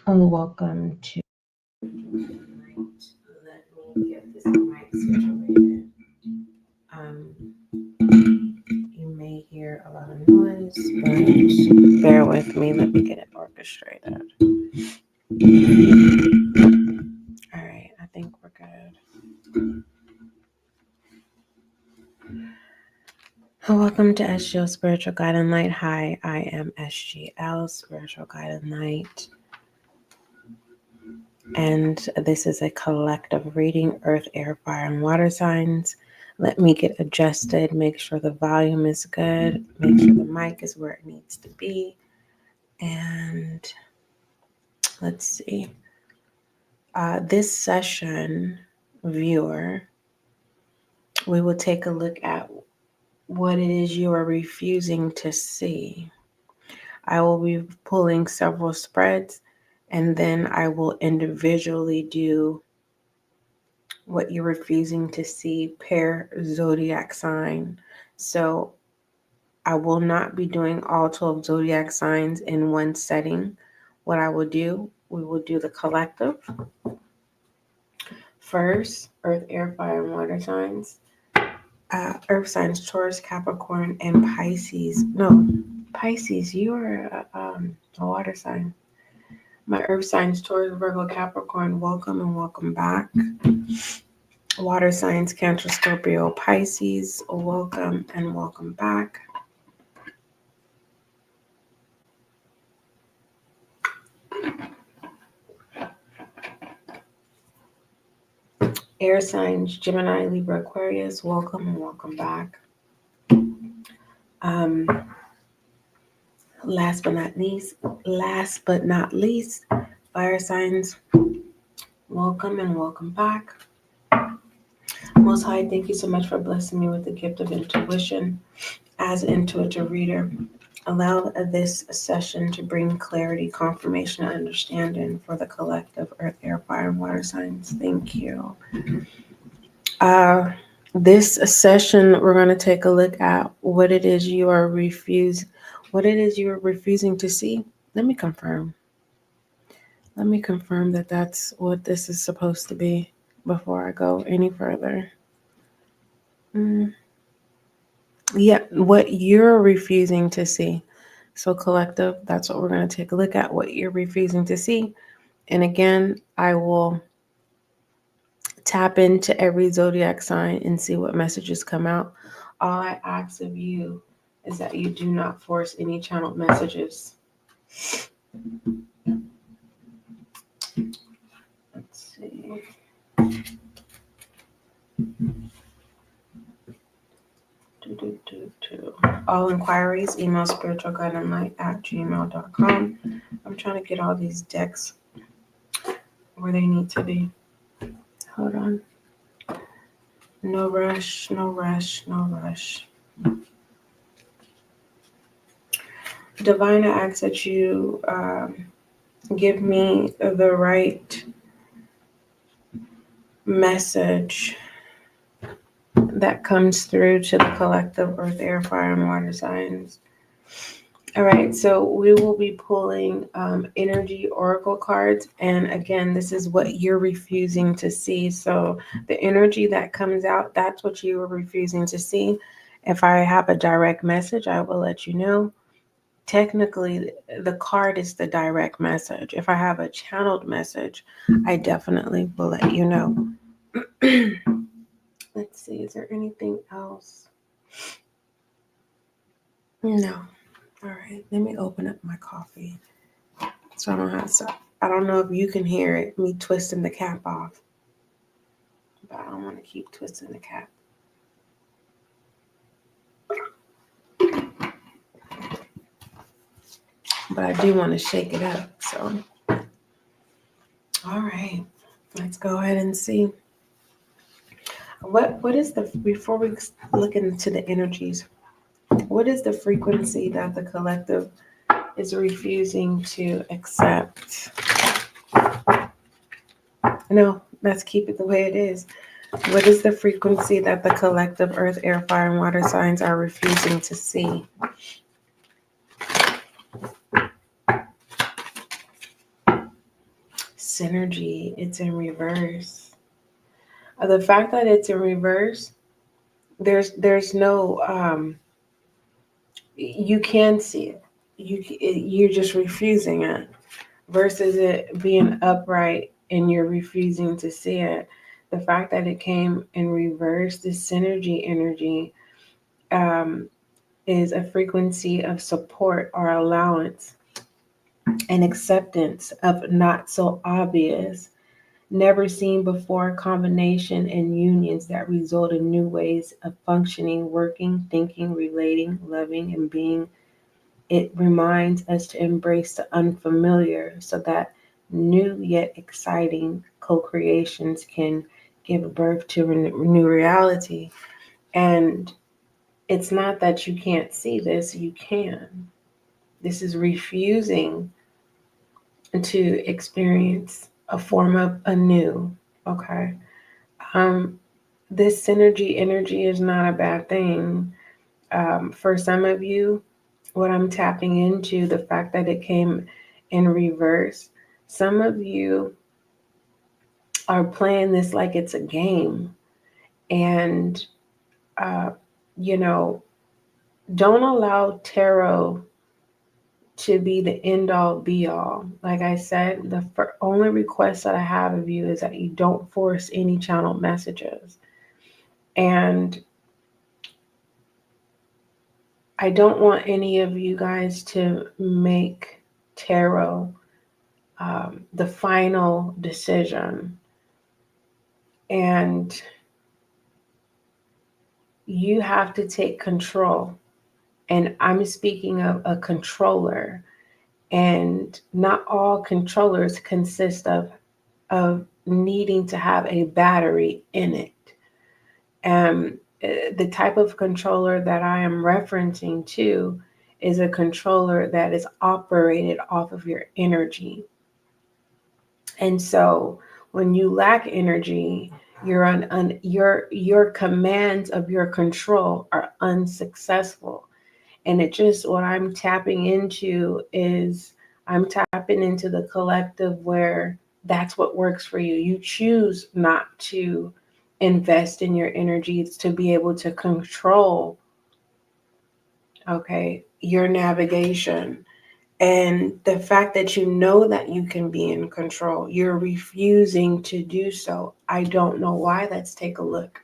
Welcome to. Let me get this mic situated. You may hear a lot of noise, but bear with me. Let me get it orchestrated. All right, I think we're good. Welcome to SGL Spiritual Guide and Light. Hi, I am SGL Spiritual Guide and Light. And this is a collective reading, earth, air, fire, and water signs. Let me get adjusted, make sure the volume is good, make sure the mic is where it needs to be. And let's see. This session, viewer, we will take a look at what it is you are refusing to see. I will be pulling several spreads, and then I will individually do what you're refusing to see per zodiac sign. So I will not be doing all 12 zodiac signs in one setting. What I will do, we will do the collective. First, earth, air, fire, and water signs. Earth signs, Taurus, Capricorn, and Pisces. No, Pisces, you are a water sign. My earth signs, Taurus, Virgo, Capricorn, welcome and welcome back. Water signs, Cancer, Scorpio, Pisces, welcome and welcome back. Air signs, Gemini, Libra, Aquarius, welcome and welcome back. Last but not least, fire signs, welcome and welcome back. Most High, thank you so much for blessing me with the gift of intuition. As an intuitive reader, allow this session to bring clarity, confirmation, and understanding for the collective earth, air, fire, and water signs. Thank you. This session, we're going to take a look at what it is you are refusing to see. Let me confirm that that's what this is supposed to be before I go any further. Yeah, what you're refusing to see. So collective, that's what we're going to take a look at, what you're refusing to see. And again, I will tap into every zodiac sign and see what messages come out. All I ask of you is that you do not force any channeled messages. Let's see. All inquiries, email spiritualguideandlight@gmail.com. I'm trying to get all these decks where they need to be. Hold on. No rush, no rush, no rush. Divine, I ask that you give me the right message that comes through to the collective earth, air, fire, and water signs. All right, so we will be pulling energy oracle cards. And again, this is what you're refusing to see. So the energy that comes out, that's what you are refusing to see. If I have a direct message, I will let you know. Technically, the card is the direct message. If I have a channeled message, I definitely will let you know. Let's see, is there anything else? No. All right, let me open up my coffee so I don't have to. I don't know if you can hear it, me twisting the cap off, but I don't want to keep twisting the cap. But I do want to shake it up, so. All right, let's go ahead and see. What is before we look into the energies, what is the frequency that the collective is refusing to accept? No, let's keep it the way it is. What is the frequency that the collective earth, air, fire, and water signs are refusing to see? synergy, it's in reverse. The fact that it's in reverse, there's no you can see it. You're just refusing it, versus it being upright and you're refusing to see it. The fact that it came in reverse, this synergy energy, is a frequency of support or allowance and acceptance of not so obvious, never seen before combination and unions that result in new ways of functioning, working, thinking, relating, loving, and being. It reminds us to embrace the unfamiliar so that new yet exciting co-creations can give birth to a new reality. And it's not that you can't see this, you can. This is refusing to experience a form of anew. Okay. Um, this synergy energy is not a bad thing. For some of you, what I'm tapping into, the fact that it came in reverse, some of you are playing this like it's a game. And, uh, you know, don't allow tarot to be the end all be all. Like I said, the only request that I have of you is that you don't force any channel messages. And I don't want any of you guys to make tarot the final decision. And you have to take control. And I'm speaking of a controller. And not all controllers consist of needing to have a battery in it. The type of controller that I am referencing to is a controller that is operated off of your energy. And so when you lack energy, your commands of your control are unsuccessful. And it just, what I'm tapping into is I'm tapping into the collective where that's what works for you. You choose not to invest in your energies to be able to control, okay, your navigation. And the fact that you know that you can be in control, you're refusing to do so. I don't know why. Let's take a look.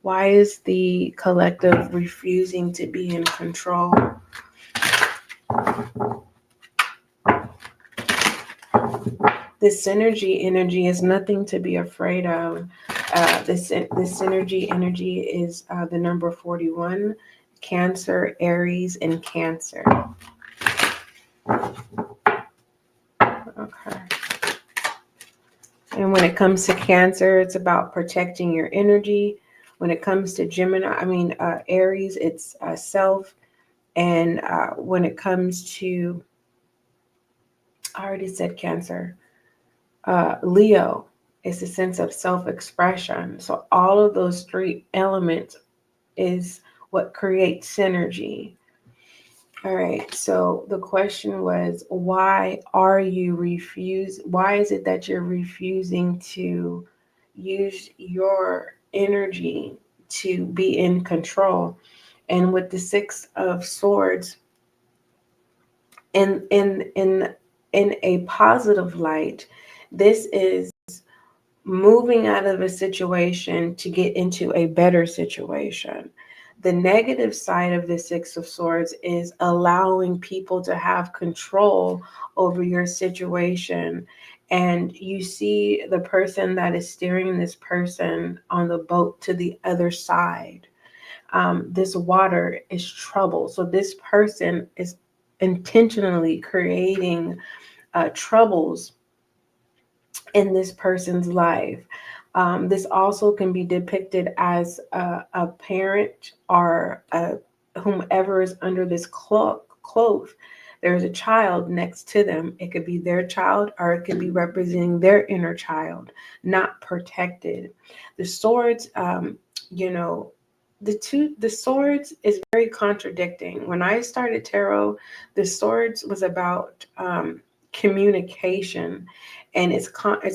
Why is the collective refusing to be in control? This synergy energy is nothing to be afraid of. This synergy energy is the number 41, Cancer, Aries, and Cancer. Okay. And when it comes to Cancer, it's about protecting your energy. When it comes to Aries, it's self. And when it comes to, I already said Cancer. Leo is a sense of self-expression. So all of those three elements is what creates synergy. All right. So the question was, why is it that you're refusing to use your energy to be in control? And with the Six of Swords, in a positive light, this is moving out of a situation to get into a better situation. The negative side of the Six of Swords is allowing people to have control over your situation. And you see the person that is steering this person on the boat to the other side. This water is trouble. So this person is intentionally creating troubles in this person's life. This also can be depicted as a parent or whomever is under this cloth. There's a child next to them. It could be their child or it could be representing their inner child, not protected. The swords, the swords is very contradicting. When I started tarot, the swords was about communication. And it's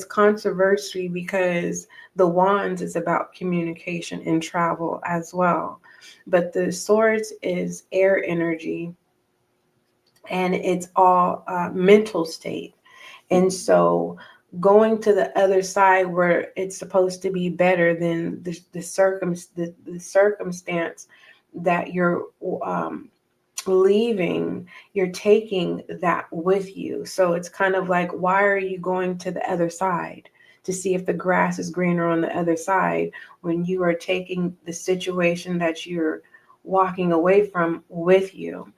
controversy because the wands is about communication and travel as well. But the swords is air energy, and it's all mental state. And so going to the other side where it's supposed to be better than the circumstance that you're leaving, you're taking that with you. So it's kind of like, why are you going to the other side to see if the grass is greener on the other side when you are taking the situation that you're walking away from with you?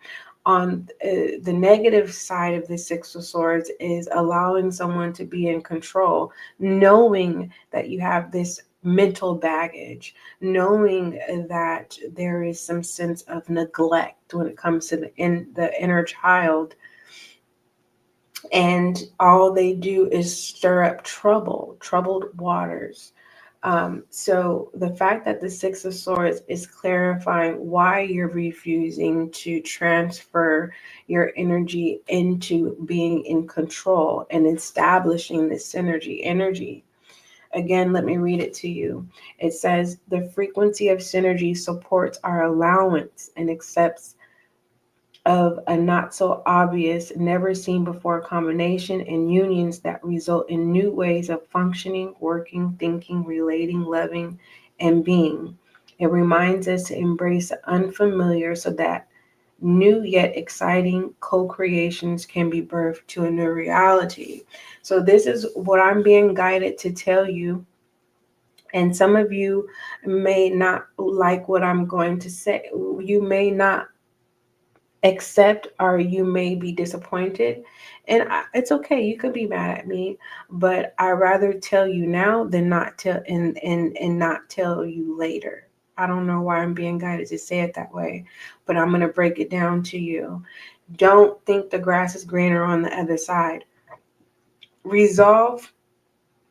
On the negative side of the Six of Swords is allowing someone to be in control, knowing that you have this mental baggage, knowing that there is some sense of neglect when it comes to the inner child, and all they do is stir up troubled waters. So the fact that the Six of Swords is clarifying why you're refusing to transfer your energy into being in control and establishing this synergy energy. Again, let me read it to you. It says, the frequency of synergy supports our allowance and accepts of a not so obvious, never seen before combination and unions that result in new ways of functioning, working, thinking, relating, loving, and being. It reminds us to embrace the unfamiliar so that new yet exciting co-creations can be birthed to a new reality. So this is what I'm being guided to tell you. And some of you may not like what I'm going to say. You may not accept, or you may be disappointed, and it's okay, you could be mad at me, but I rather tell you now than not tell and not tell you later. I don't know why I'm being guided to say it that way, but I'm going to break it down to you. Don't think the grass is greener on the other side. Resolve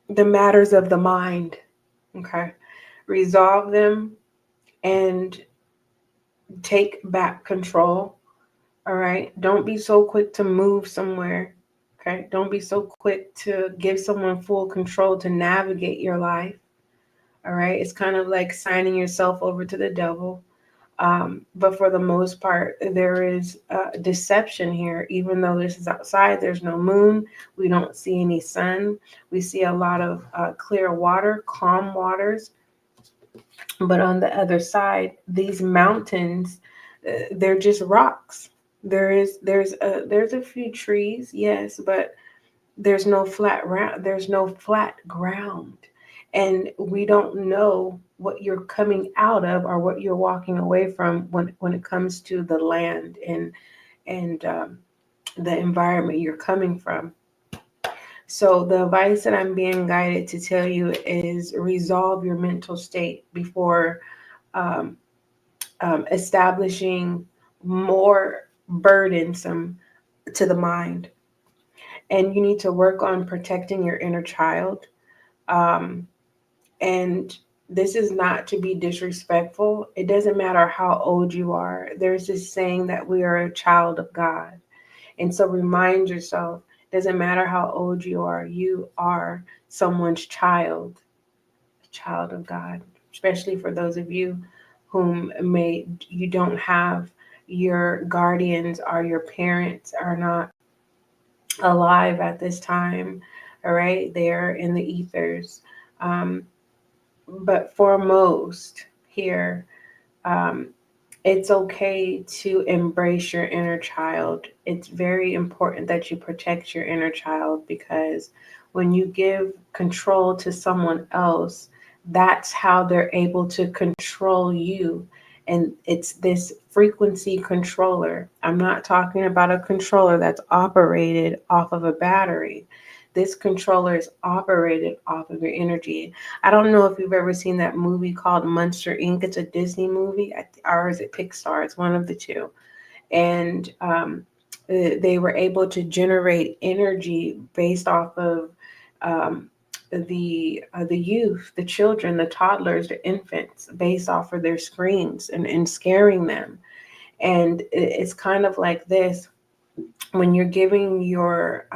the matters of the mind. Okay, resolve them and take back control. All right. Don't be so quick to move somewhere. Okay. Don't be so quick to give someone full control to navigate your life. All right. It's kind of like signing yourself over to the devil. But for the most part, there is deception here. Even though this is outside, there's no moon. We don't see any sun. We see a lot of clear water, calm waters. But on the other side, these mountains, they're just rocks. There's a few trees, yes, but there's no flat ground, and we don't know what you're coming out of or what you're walking away from when it comes to the land and the environment you're coming from. So the advice that I'm being guided to tell you is resolve your mental state before um, establishing more burdensome to the mind. And you need to work on protecting your inner child. Um, and this is not to be disrespectful. It doesn't matter how old you are. There's this saying that we are a child of God. And so remind yourself, it doesn't matter how old you are someone's child, a child of God, especially for those of you whom you don't have your guardians or your parents are not alive at this time. All right, they're in the ethers. But for most here, um, it's okay to embrace your inner child. It's very important that you protect your inner child, because when you give control to someone else, that's how they're able to control you. And it's this frequency controller. I'm not talking about a controller that's operated off of a battery. This controller is operated off of your energy. I don't know if you've ever seen that movie called Monster Inc. It's a Disney movie, or is it Pixar? It's one of the two. And they were able to generate energy based off of um, the youth, the children, the toddlers, the infants, based off of their screams and scaring them. And it's kind of like this when you're giving your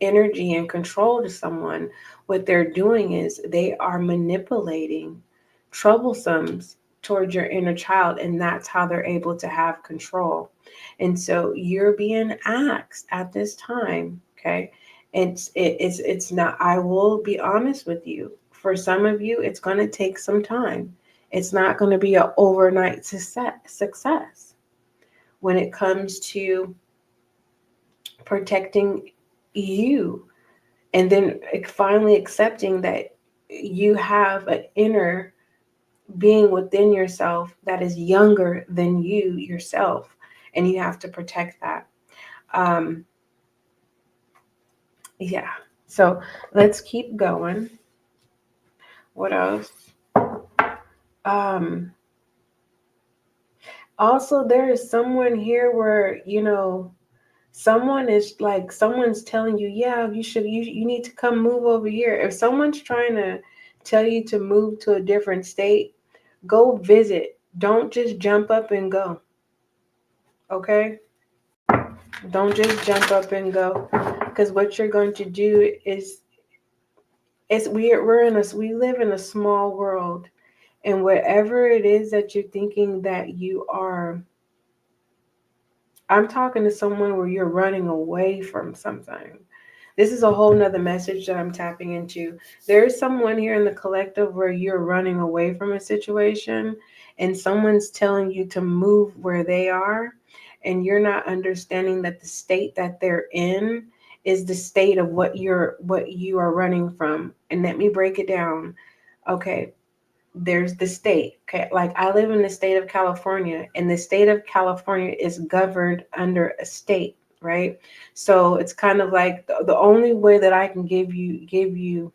energy and control to someone, what they're doing is they are manipulating troublesomes towards your inner child, and that's how they're able to have control. And so you're being asked at this time, okay? It's not, I will be honest with you. For some of you, it's going to take some time. It's not going to be an overnight success when it comes to protecting you, and then finally accepting that you have an inner being within yourself that is younger than you yourself, and you have to protect that. um yeah, so let's keep going. What else? um Also, there is someone here where, someone is like, someone's telling you, yeah, you need to come move over here. If someone's trying to tell you to move to a different state, go visit. Don't just jump up and go. Okay? Don't just jump up and go. Because what you're going to do is, we live in a small world, and whatever it is that you're thinking that you are, I'm talking to someone where you're running away from something. This is a whole nother message that I'm tapping into. There is someone here in the collective where you're running away from a situation, and someone's telling you to move where they are, and you're not understanding that the state that they're in is the state of what you are running from. And let me break it down. Okay, there's the state. Okay, like I live in the state of California, and the state of California is governed under a state, right? So it's kind of like the only way that I can give you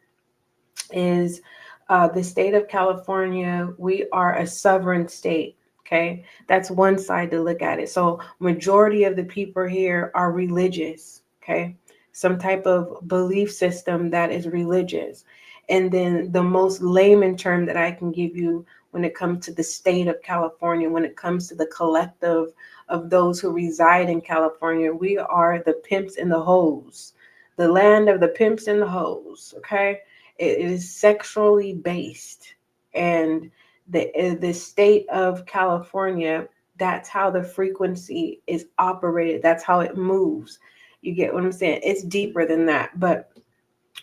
is the state of California. We are a sovereign state. Okay, that's one side to look at it. So majority of the people here are religious. Okay, some type of belief system that is religious. And then the most layman term that I can give you when it comes to the state of California, when it comes to the collective of those who reside in California, we are the pimps and the hoes, the land of the pimps and the hoes. Okay, it is sexually based, and the state of California, that's how the frequency is operated. That's how it moves. You get what I'm saying? It's deeper than that. But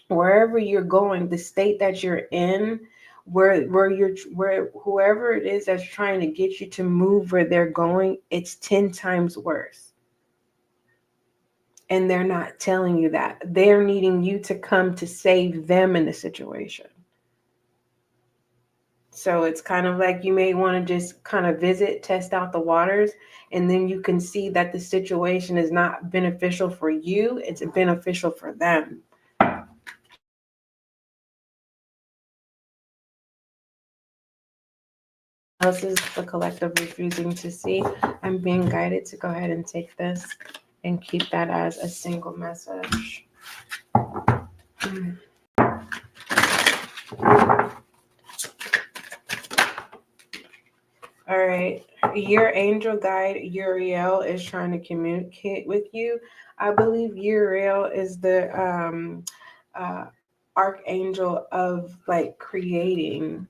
wherever you're going, the state that you're in, where whoever it is that's trying to get you to move where they're going, it's 10 times worse. And they're not telling you that. They're needing you to come to save them in the situation. So it's kind of like you may want to just kind of visit, test out the waters, and then you can see that the situation is not beneficial for you, it's beneficial for them. Else is the collective refusing to see. I'm being guided to go ahead and take this and keep that as a single message. All right. Your angel guide, Uriel, is trying to communicate with you. I believe Uriel is the archangel of like creating.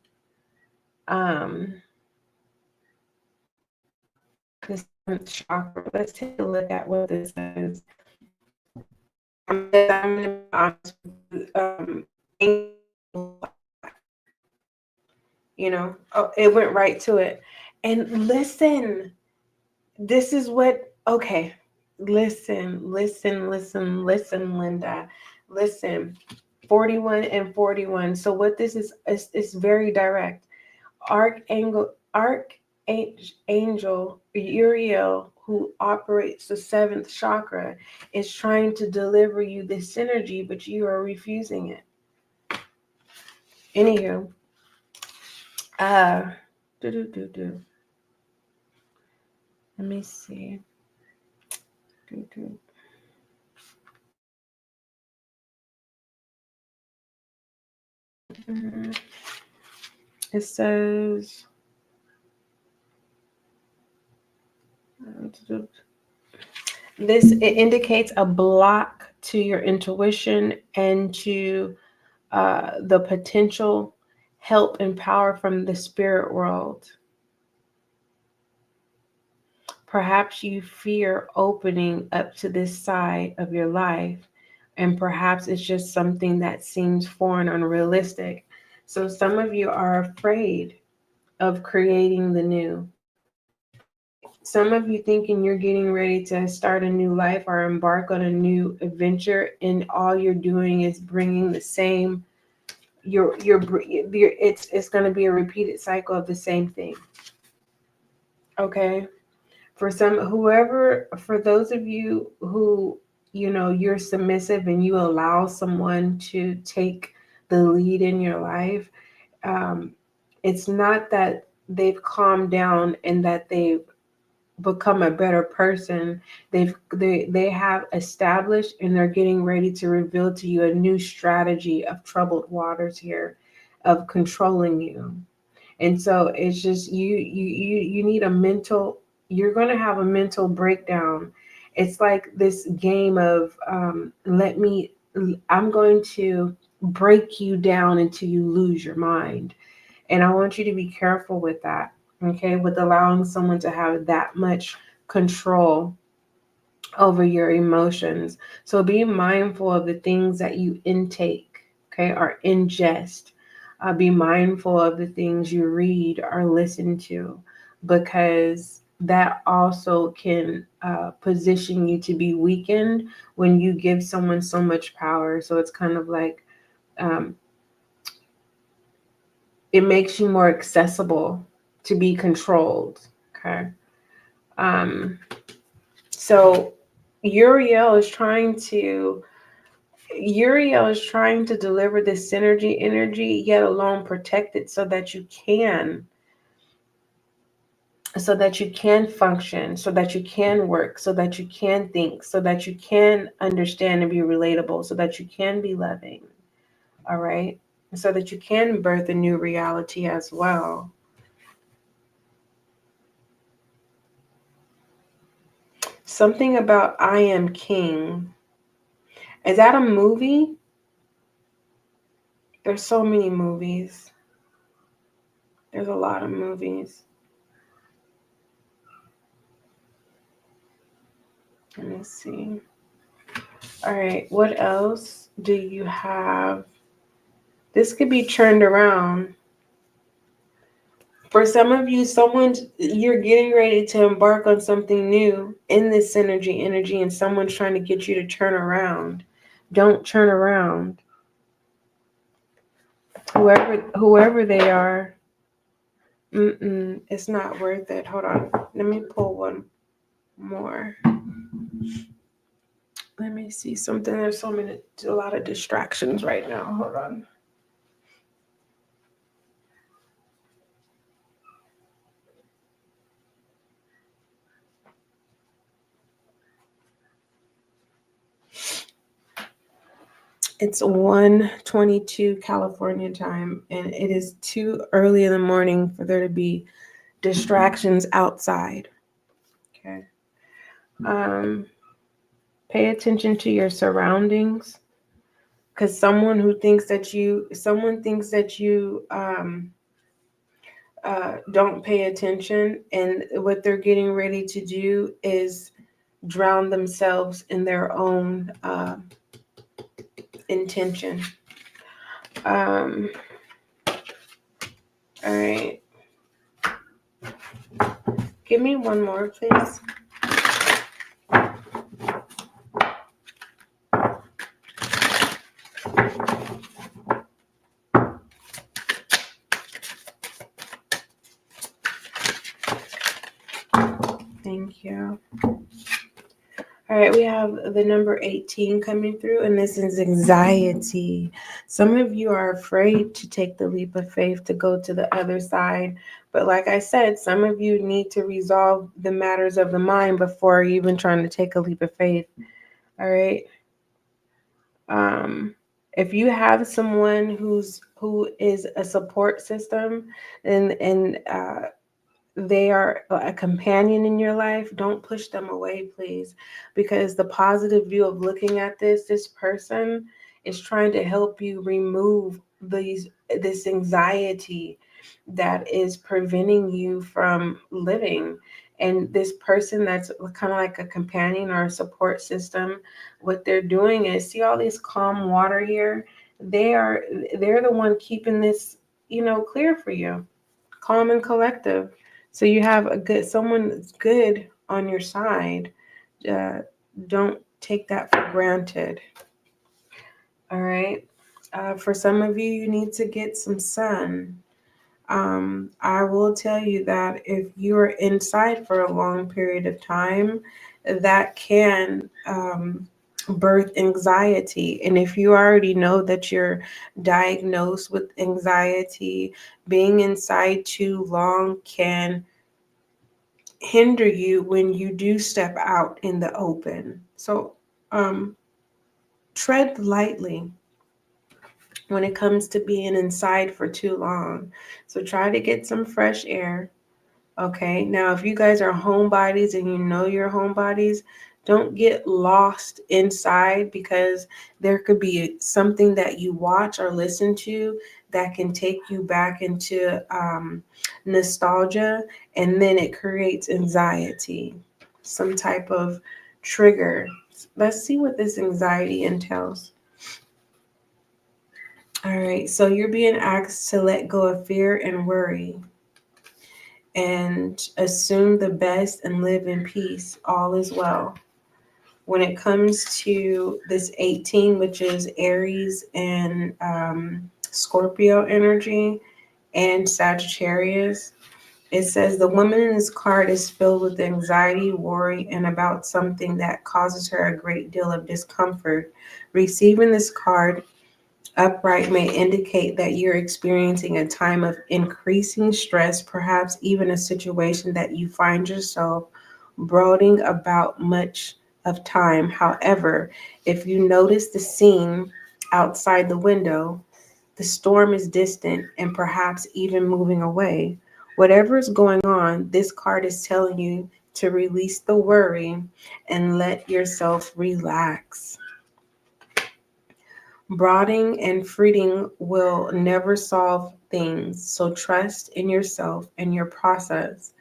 This chakra. Let's take a look at what this says. I'm going to be honest with you. It went right to it. And listen, this is what, okay, listen, Linda. Listen, 41 and 41. So what this is very direct. Archangel Uriel, who operates the seventh chakra, is trying to deliver you this synergy, but you are refusing it. Anywho, let me see. It says it indicates a block to your intuition and to the potential help and power from the spirit world. Perhaps you fear opening up to this side of your life, and perhaps it's just something that seems foreign, unrealistic. So some of you are afraid of creating the new. Some of you thinking you're getting ready to start a new life or embark on a new adventure, and all you're doing is bringing the same. It's going to be a repeated cycle of the same thing. Okay. For those of you who, you're submissive and you allow someone to take the lead in your life, it's not that they've calmed down and that they've become a better person. They have established, and they're getting ready to reveal to you a new strategy of troubled waters here, of controlling you. And so it's just you need you're going to have a mental breakdown. It's like this game of I'm going to break you down until you lose your mind. And I want you to be careful with that, okay, with allowing someone to have that much control over your emotions. So be mindful of the things that you intake, okay, or ingest. Be mindful of the things you read or listen to, because that also can position you to be weakened when you give someone so much power. So it's kind of like it makes you more accessible to be controlled. Okay. So Uriel is trying to deliver this synergy energy, yet alone protected, so that you can function, so that you can work, so that you can think, so that you can understand and be relatable, so that you can be loving. All right. So that you can birth a new reality as well. Something about I Am King. Is that a movie? There's so many movies. There's a lot of movies. Let me see. All right. What else do you have? This could be turned around. For some of you, you're getting ready to embark on something new in this synergy energy, and someone's trying to get you to turn around. Don't turn around. Whoever they are, it's not worth it. Hold on. Let me pull one more. Let me see something. There's a lot of distractions right now. Hold on. It's 1:22 California time, and it is too early in the morning for there to be distractions outside. Okay. Pay attention to your surroundings, because someone thinks that you don't pay attention, and what they're getting ready to do is drown themselves in their own intention. All right. Give me one more, please. Thank you. All right, we have the number 18 coming through, and this is anxiety. Some of you are afraid to take the leap of faith to go to the other side. But like I said, some of you need to resolve the matters of the mind before even trying to take a leap of faith. All right. If you have someone who is a support system, and they are a companion in your life, don't push them away, please. Because the positive view of looking at this person is trying to help you remove this anxiety that is preventing you from living. And this person that's kind of like a companion or a support system, what they're doing is, see all these calm water here? They're the one keeping this, clear for you, calm and collective. So you have someone that's good on your side. Uh, don't take that for granted. All right. For some of you, you need to get some sun. I will tell you that if you're inside for a long period of time, that can birth anxiety. And if you already know that you're diagnosed with anxiety, being inside too long can hinder you when you do step out in the open. So tread lightly when it comes to being inside for too long. So try to get some fresh air. Okay, now if you guys are homebodies and you know you're homebodies, don't get lost inside, because there could be something that you watch or listen to that can take you back into nostalgia, and then it creates anxiety, some type of trigger. Let's see what this anxiety entails. All right, so you're being asked to let go of fear and worry and assume the best and live in peace. All is well. When it comes to this 18, which is Aries and Scorpio energy and Sagittarius, it says the woman in this card is filled with anxiety, worry, and about something that causes her a great deal of discomfort. Receiving this card upright may indicate that you're experiencing a time of increasing stress, perhaps even a situation that you find yourself brooding about much of time. However, if you notice the scene outside the window, the storm is distant and perhaps even moving away. Whatever is going on, this card is telling you to release the worry and let yourself relax. Brooding and fretting will never solve things, so trust in yourself and your process.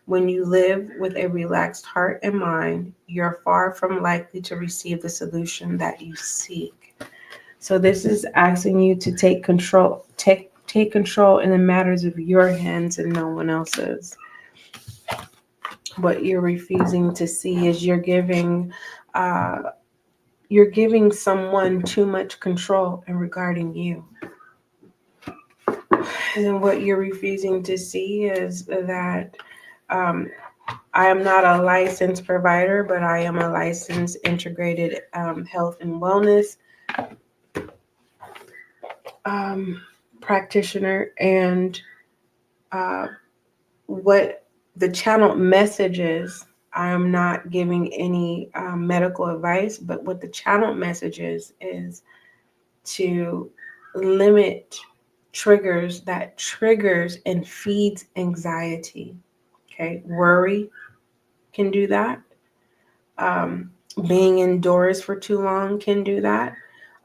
When you live with a relaxed heart and mind, you're far from likely to receive the solution that you seek. So this is asking you to take control in the matters of your hands and no one else's. What you're refusing to see is you're giving someone too much control in regarding you. And what you're refusing to see is that I am not a licensed provider, but I am a licensed integrated health and wellness practitioner. And what the channel message is, I am not giving any medical advice, but what the channel message is to limit triggers and feeds anxiety. Okay, worry can do that. Being indoors for too long can do that.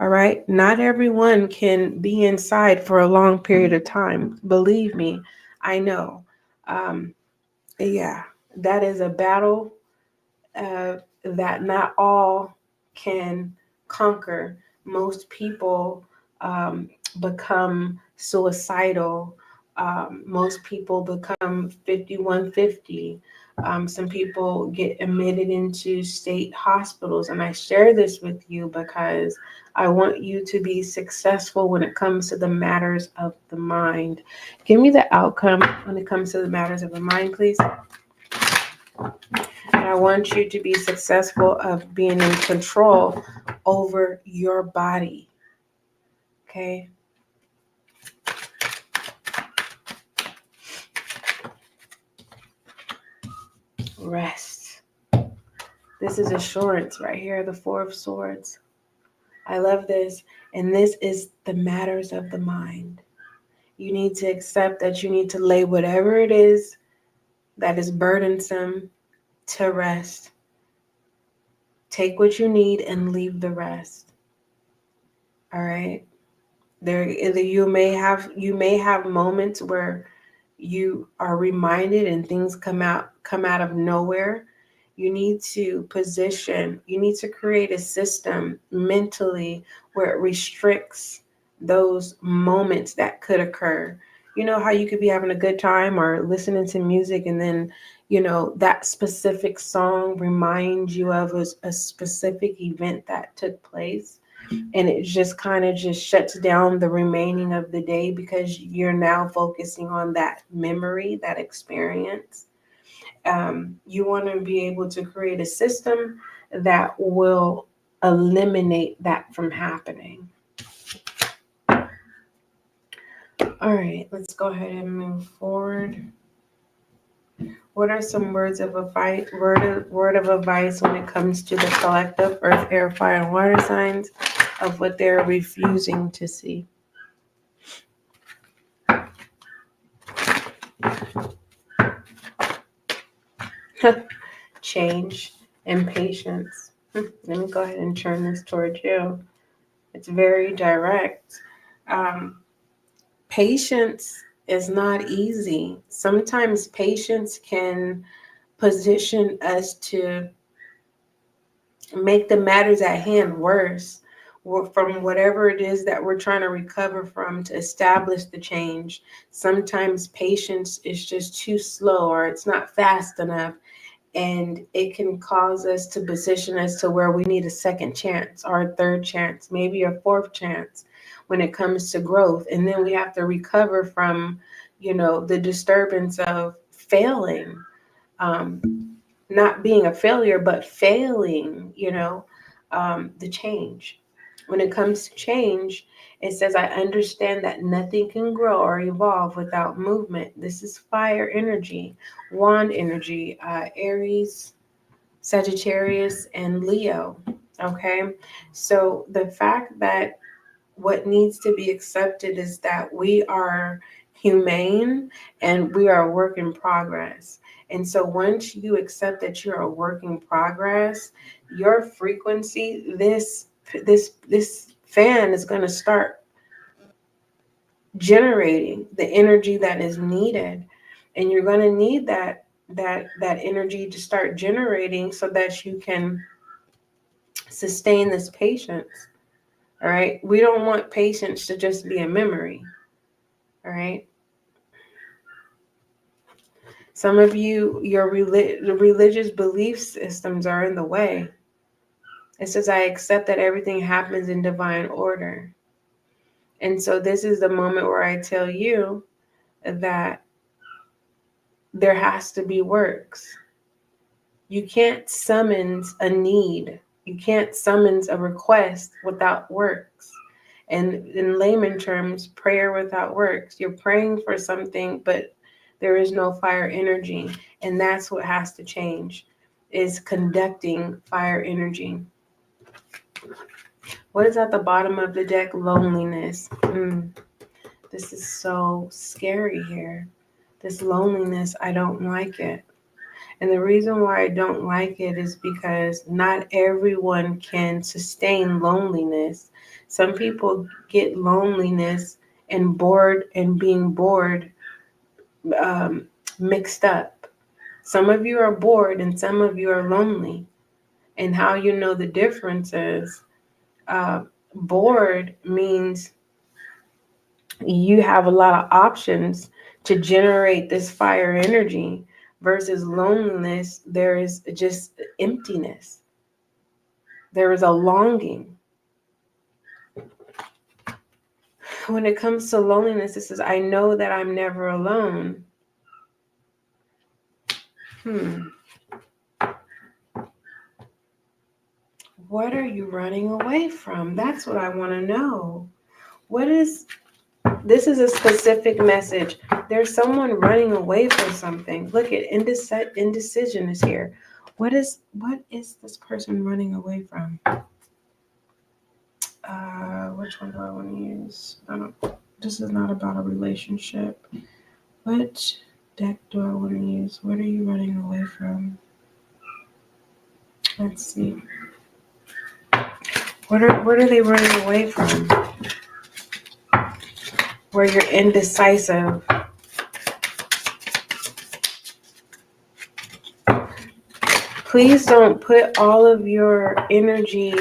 All right, not everyone can be inside for a long period of time. Believe me, I know. Yeah, that is a battle that not all can conquer. Most people become suicidal. Most people become 5150. Some people get admitted into state hospitals. And I share this with you because I want you to be successful when it comes to the matters of the mind. Give me the outcome when it comes to the matters of the mind, please. And I want you to be successful of being in control over your body. Okay? Rest. This is assurance right here, the Four of Swords. I love this. And this is the matters of the mind. You need to accept that you need to lay whatever it is that is burdensome to rest. Take what you need and leave the rest. All right. You may have moments where you are reminded and things come out of nowhere. You need to create a system mentally where it restricts those moments that could occur. You know how you could be having a good time or listening to music, and then, that specific song reminds you of a specific event that took place, and it just kind of just shuts down the remaining of the day because you're now focusing on that memory, that experience. You want to be able to create a system that will eliminate that from happening. All right, let's go ahead and move forward. What are some words of advice, word of advice when it comes to the collective earth, air, fire, and water signs of what they're refusing to see? Change and patience. Let me go ahead and turn this towards you. It's very direct. Patience is not easy. Sometimes patience can position us to make the matters at hand worse, from whatever it is that we're trying to recover from to establish the change. Sometimes patience is just too slow, or it's not fast enough, and it can cause us to position us to where we need a second chance or a third chance, maybe a fourth chance when it comes to growth. And then we have to recover from, the disturbance of failing, not being a failure, but failing, the change. When it comes to change, it says, I understand that nothing can grow or evolve without movement. This is fire energy, wand energy, Aries, Sagittarius, and Leo. Okay. So the fact that what needs to be accepted is that we are humane and we are a work in progress. And so once you accept that you're a work in progress, your frequency, this fan is going to start generating the energy that is needed. And you're going to need that energy to start generating so that you can sustain this patience. All right. We don't want patience to just be a memory. All right. Some of you, your religious belief systems are in the way. It says, I accept that everything happens in divine order. And so this is the moment where I tell you that there has to be works. You can't summons a need. You can't summons a request without works. And in layman terms, prayer without works. You're praying for something, but there is no fire energy. And that's what has to change, is conducting fire energy. What is at the bottom of the deck? Loneliness. This is so scary here. This loneliness, I don't like it. And the reason why I don't like it is because not everyone can sustain loneliness. Some people get loneliness and being bored mixed up. Some of you are bored and some of you are lonely. And how you know the difference is bored means you have a lot of options to generate this fire energy, versus loneliness, there is just emptiness. There is a longing. When it comes to loneliness, it says, I know that I'm never alone. What are you running away from? That's what I want to know. This is a specific message. There's someone running away from something. Look at indecision is here. What is this person running away from? Which one do I want to use? This is not about a relationship. What Deck do I want to use? What are you running away from? Let's see. What are they running away from? Where you're indecisive. Please don't put all of your energy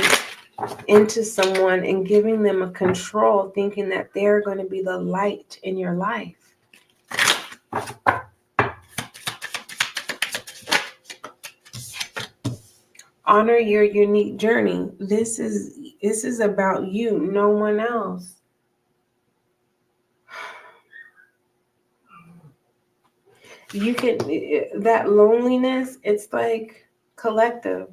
into someone and giving them a control, thinking that they're going to be the light in your life. Honor your unique journey. This is about you, no one else. You can, that loneliness, it's like collective.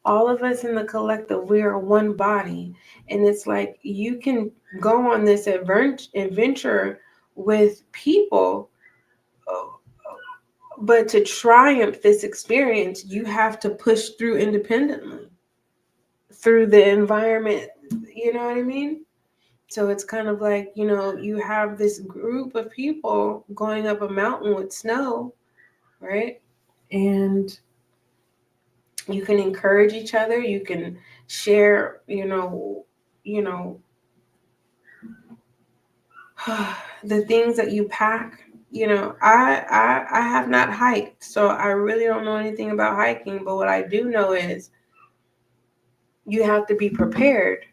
All of us in the collective, we are one body. And it's like you can go on this adventure with people, but to triumph this experience, you have to push through independently, through the environment. You know what I mean? So it's kind of like, you have this group of people going up a mountain with snow, right? And you can encourage each other. You can share, the things that you pack. I have not hiked, so I really don't know anything about hiking. But what I do know is you have to be prepared.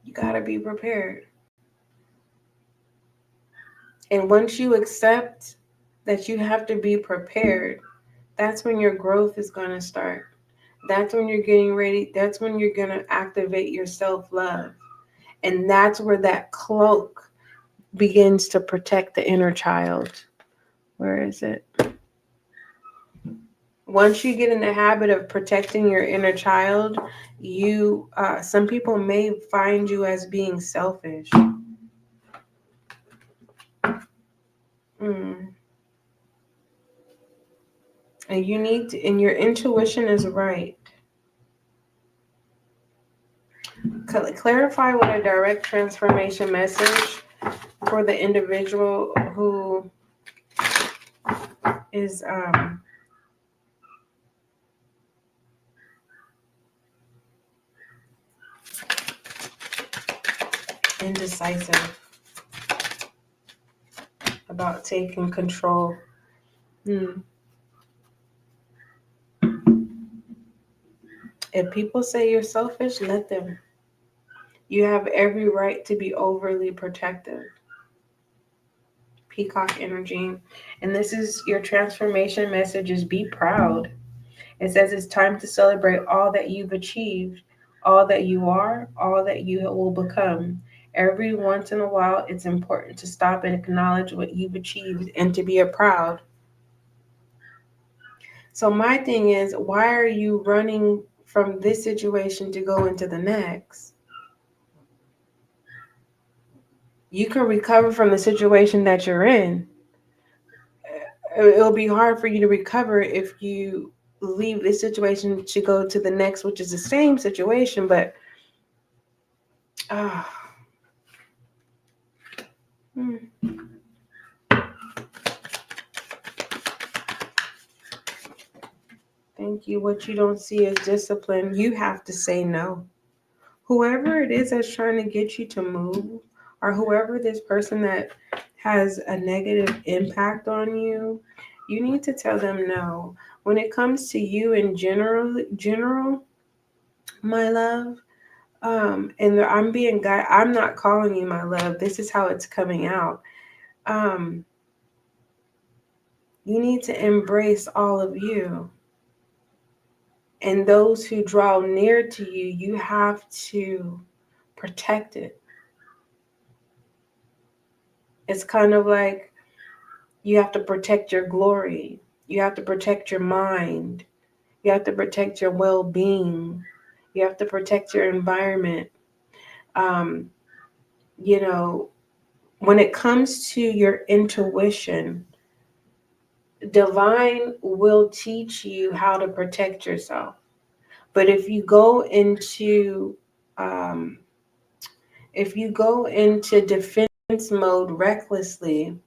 You got to be prepared. And once you accept that you have to be prepared, that's when your growth is going to start. That's when you're getting ready. That's when you're going to activate your self-love. And that's where that cloak begins to protect the inner child. Where is it? Once you get in the habit of protecting your inner child, some people may find you as being selfish. And you need to, and your intuition is right. Clarify what a direct transformation message for the individual who is indecisive about taking control. If people say you're selfish, let them. You have every right to be overly protective. Peacock energy. And this is your transformation message is be proud. It says it's time to celebrate all that you've achieved, all that you are, all that you will become. Every once in a while, it's important to stop and acknowledge what you've achieved and to be proud. So my thing is, why are you running from this situation to go into the next? You can recover from the situation that you're in. It'll be hard for you to recover if you leave this situation to go to the next, which is the same situation, but Thank you. What you don't see is discipline. You have to say no. Whoever it is that's trying to get you to move, or whoever this person that has a negative impact on you, you need to tell them no. When it comes to you in general, my love, and I'm being guided. I'm not calling you my love. This is how it's coming out. You need to embrace all of you. And those who draw near to you, you have to protect it. It's kind of like you have to protect your glory. You have to protect your mind. You have to protect your well-being. You have to protect your environment. When it comes to your intuition, divine will teach you how to protect yourself. But if you go into defending mode recklessly,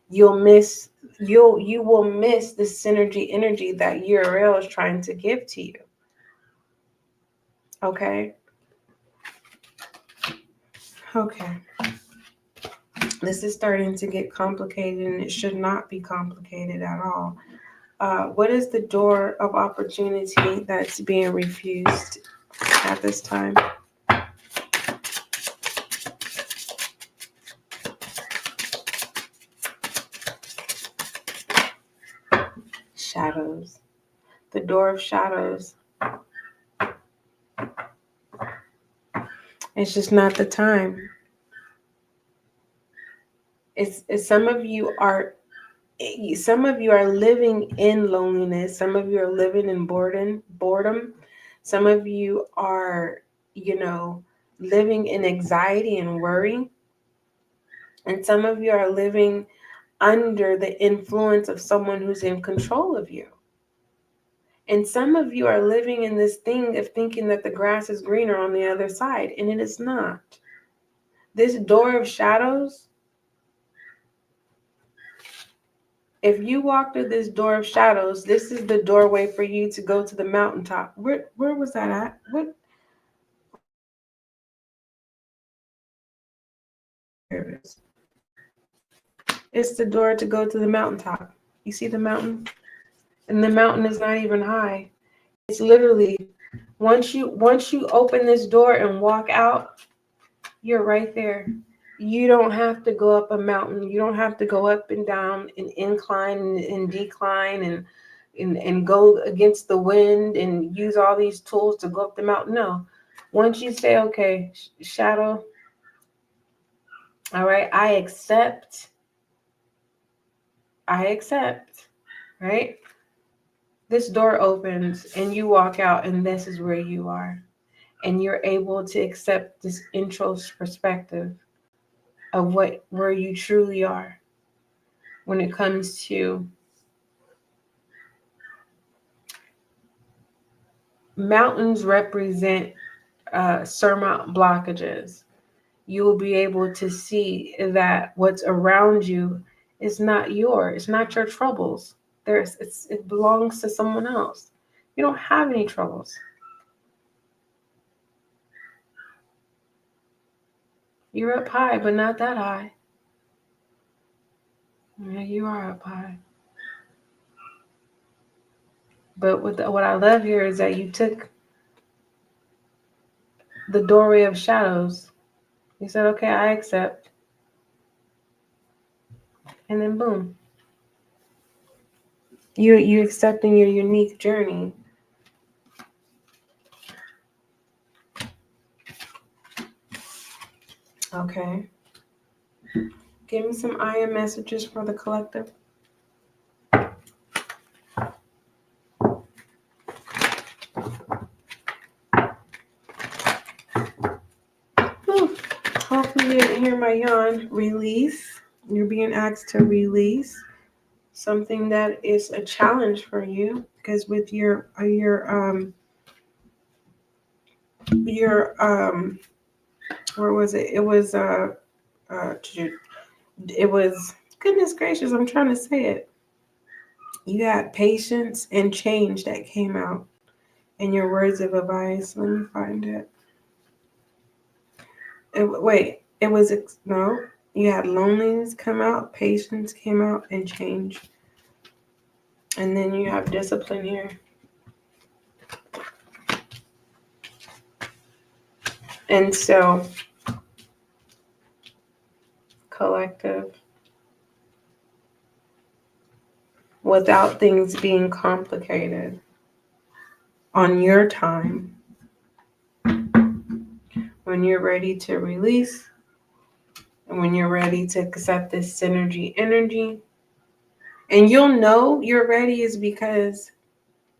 you will miss the synergy energy that URL is trying to give to you. Okay. This is starting to get complicated, and it should not be complicated at all. What is the door of opportunity that's being refused at this time? Shadows. The door of shadows. It's just not the time. It's some of you are living in loneliness. Some of you are living in boredom. Some of you are, living in anxiety and worry. And some of you are living under the influence of someone who's in control of you. And some of you are living in this thing of thinking that the grass is greener on the other side, and it is not. This door of shadows, if you walk through this door of shadows, this is the doorway for you to go to the mountaintop. Where was that at? What? Here it is. It's the door to go to the mountaintop. You see the mountain? And the mountain is not even high. It's literally, once you open this door and walk out, you're right there. You don't have to go up a mountain. You don't have to go up and down and incline and decline and go against the wind and use all these tools to go up the mountain. No. Once you say, okay, shadow, all right, I accept, right? This door opens and you walk out, and this is where you are. And you're able to accept this intros perspective of where you truly are when it comes to mountains represent surmount blockages. You will be able to see that what's around you is not yours. It's not your troubles. It belongs to someone else. You don't have any troubles. You're up high, but not that high. Yeah, you are up high. But what I love here is that you took the doorway of shadows. You said, okay, I accept. And then boom. You accepting your unique journey. Okay. Give me some I am messages for the collective. Hopefully you didn't hear my yawn. Release. You're being asked to release something that is a challenge for you, because with your where was it? It was, goodness gracious, I'm trying to say it. You had patience and change that came out in your words of advice. Let me find it. You had loneliness come out, patience came out, and change. And then you have discipline here. And so, collective, without things being complicated, on your time, when you're ready to release, and when you're ready to accept this synergy energy, and you'll know you're ready is because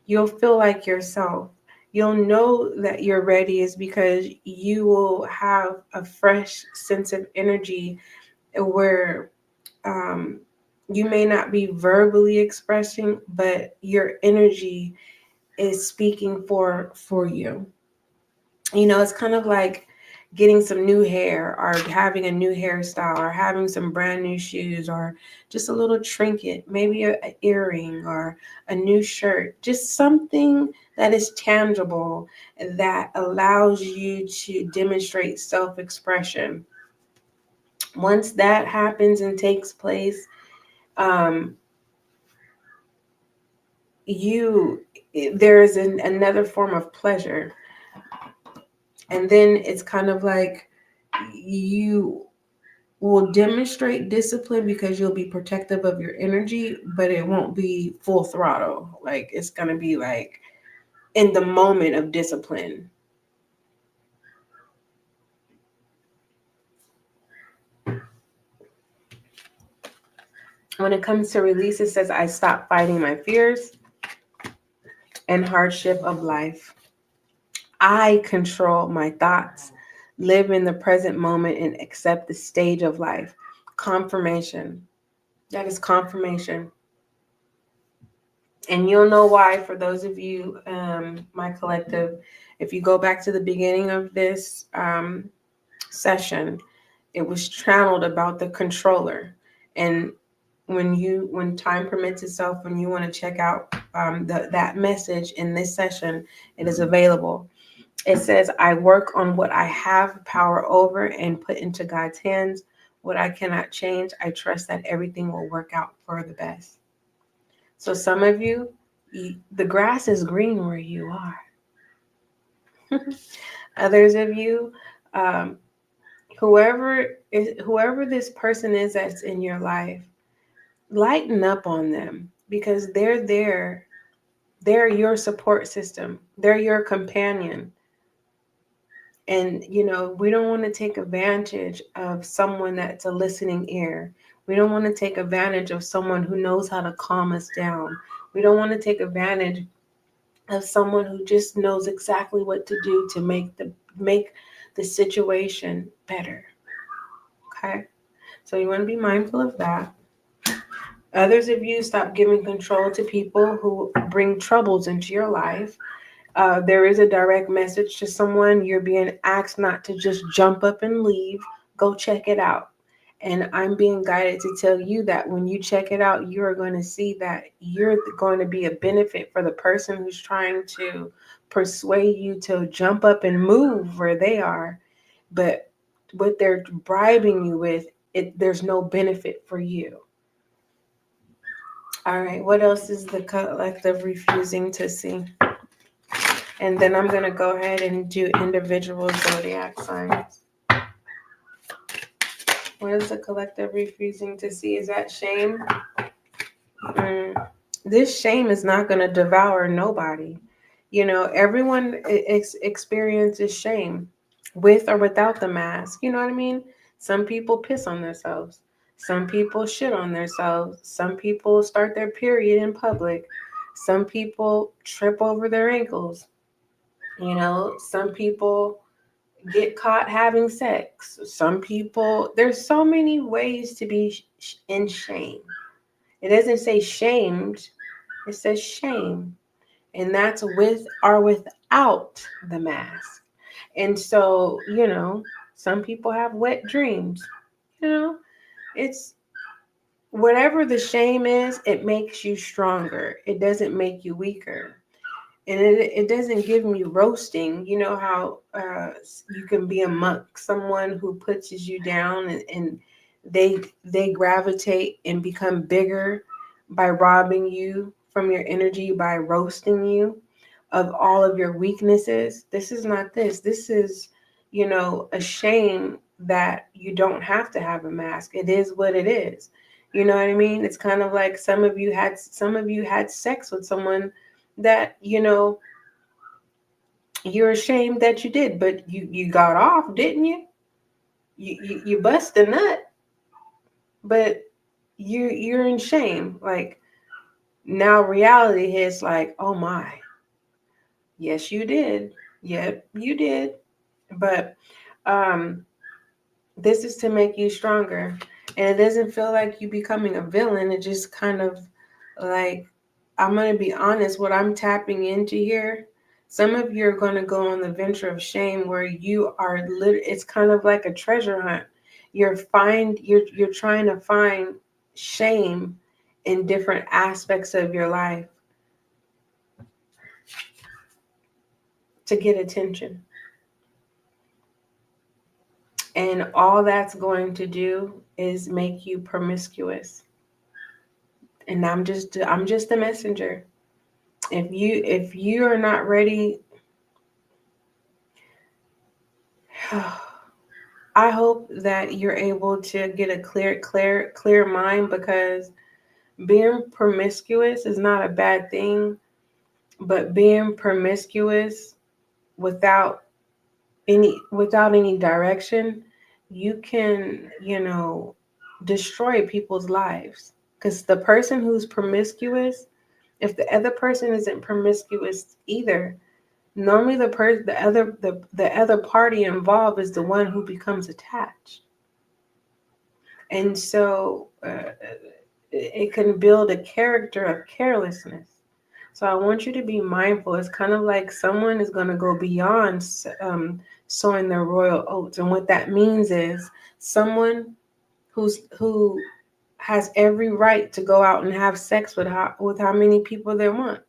you'll feel like yourself. You'll know that you're ready is because you will have a fresh sense of energy where you may not be verbally expressing, but your energy is speaking for you. It's kind of like getting some new hair or having a new hairstyle or having some brand new shoes or just a little trinket, maybe an earring or a new shirt, just something that is tangible that allows you to demonstrate self-expression. Once that happens and takes place, um, there is another form of pleasure. And then it's kind of like you will demonstrate discipline because you'll be protective of your energy, but it won't be full throttle. Like it's going to be like in the moment of discipline. When it comes to release, it says, I stop fighting my fears and hardship of life. I control my thoughts, live in the present moment, and accept the stage of life. Confirmation. That is confirmation. And you'll know why, for those of you, my collective, if you go back to the beginning of this session, it was channeled about the controller. And when time permits itself, when you want to check out that message in this session, it is available. It says, I work on what I have power over and put into God's hands. What I cannot change, I trust that everything will work out for the best. So some of you, the grass is green where you are. Others of you, whoever this person is that's in your life, lighten up on them because they're there. They're your support system. They're your companion. And, we don't want to take advantage of someone that's a listening ear. We don't want to take advantage of someone who knows how to calm us down. We don't want to take advantage of someone who just knows exactly what to do to make the situation better. Okay? So you want to be mindful of that. Others of you, stop giving control to people who bring troubles into your life. There is a direct message to someone. You're being asked not to just jump up and leave. Go check it out. And I'm being guided to tell you that when you check it out, you are going to see that you're going to be a benefit for the person who's trying to persuade you to jump up and move where they are. But what they're bribing you with, there's no benefit for you. All right, what else is the collective refusing to see? And then I'm going to go ahead and do individual zodiac signs. What is the collective refusing to see? Is that shame? This shame is not going to devour nobody. Everyone experiences shame with or without the mask. You know what I mean? Some people piss on themselves. Some people shit on themselves. Some people start their period in public. Some people trip over their ankles. Some people get caught having sex. Some people, there's so many ways to be in shame. It doesn't say shamed, it says shame. And that's with or without the mask. And so, some people have wet dreams. It's whatever the shame is, it makes you stronger. It doesn't make you weaker. And it doesn't give me roasting. You know how you can be amongst someone who puts you down and they gravitate and become bigger by robbing you from your energy, by roasting you of all of your weaknesses. This is not this. This is, a shame that you don't have to have a mask. It is what it is. You know what I mean? It's kind of like some of you had sex with someone that, you're ashamed that you did, but you got off, didn't you? You bust a nut, but you're in shame. Like, now reality hits like, oh my, yes, you did. Yep, you did. But this is to make you stronger. And it doesn't feel like you becoming a villain. It just kind of like, I'm going to be honest, what I'm tapping into here, Some of you are going to go on the venture of shame where you are it's kind of like a treasure hunt. You're trying to find shame in different aspects of your life to get attention. And all that's going to do is make you promiscuous. And I'm just a messenger. If you are not ready, I hope that you're able to get a clear mind, because being promiscuous is not a bad thing, but being promiscuous without any direction, you can, destroy people's lives. Because the person who's promiscuous, if the other person isn't promiscuous either, normally the other party involved is the one who becomes attached. And so it can build a character of carelessness. So I want you to be mindful. It's kind of like someone is going to go beyond sowing their royal oats. And what that means is someone who has every right to go out and have sex with how many people they want.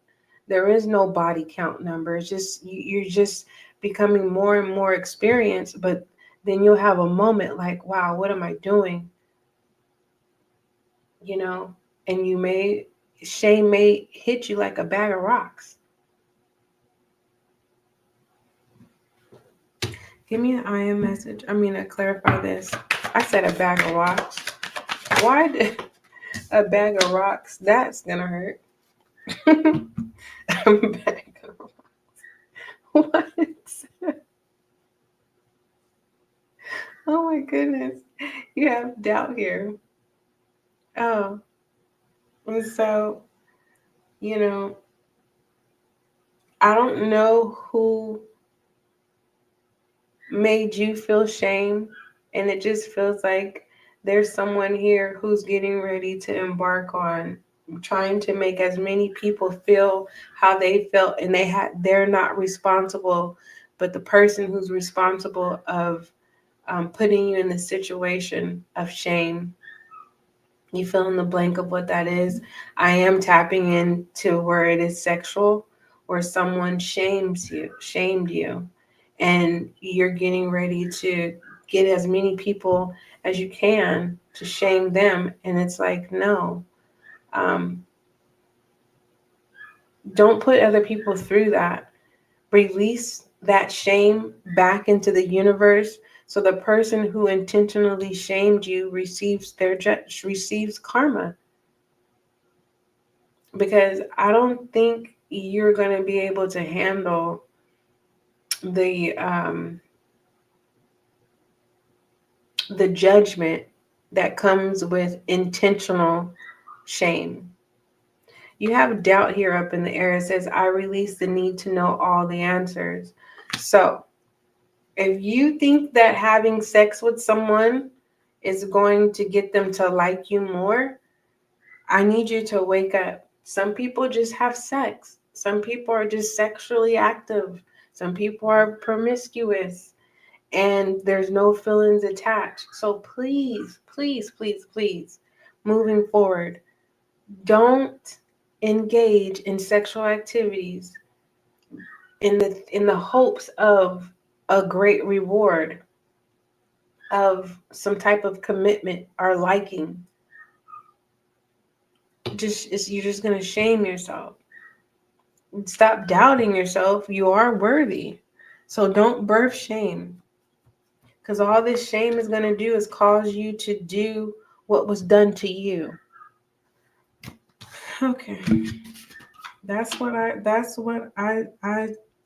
There is no body count number. It's just you're just becoming more and more experienced, but then you'll have a moment like, wow, what am I doing? And shame may hit you like a bag of rocks. Give me an IM message. To clarify this. I said a bag of rocks. Why did a bag of rocks? That's gonna hurt. A bag of rocks. What? Oh my goodness. You have doubt here. Oh. And so, I don't know who made you feel shame, and it just feels like there's someone here who's getting ready to embark on trying to make as many people feel how they felt, and they're not responsible, but the person who's responsible of putting you in the situation of shame. You fill in the blank of what that is. I am tapping into where it is sexual, where someone shamed you, and you're getting ready to get as many people as you can to shame them. And it's like, no, don't put other people through that. Release that shame back into the universe, so the person who intentionally shamed you receives karma. Because I don't think you're going to be able to handle the judgment that comes with intentional shame. You have doubt here up in the air. It says, I release the need to know all the answers. So if you think that having sex with someone is going to get them to like you more, I need you to wake up. Some people just have sex. Some people are just sexually active. Some people are promiscuous, and there's no feelings attached. So please, please, please, please, moving forward, don't engage in sexual activities in the hopes of a great reward, of some type of commitment or liking. You're just going to shame yourself. Stop doubting yourself. You are worthy. So don't birth shame, because all this shame is going to do is cause you to do what was done to you. Okay.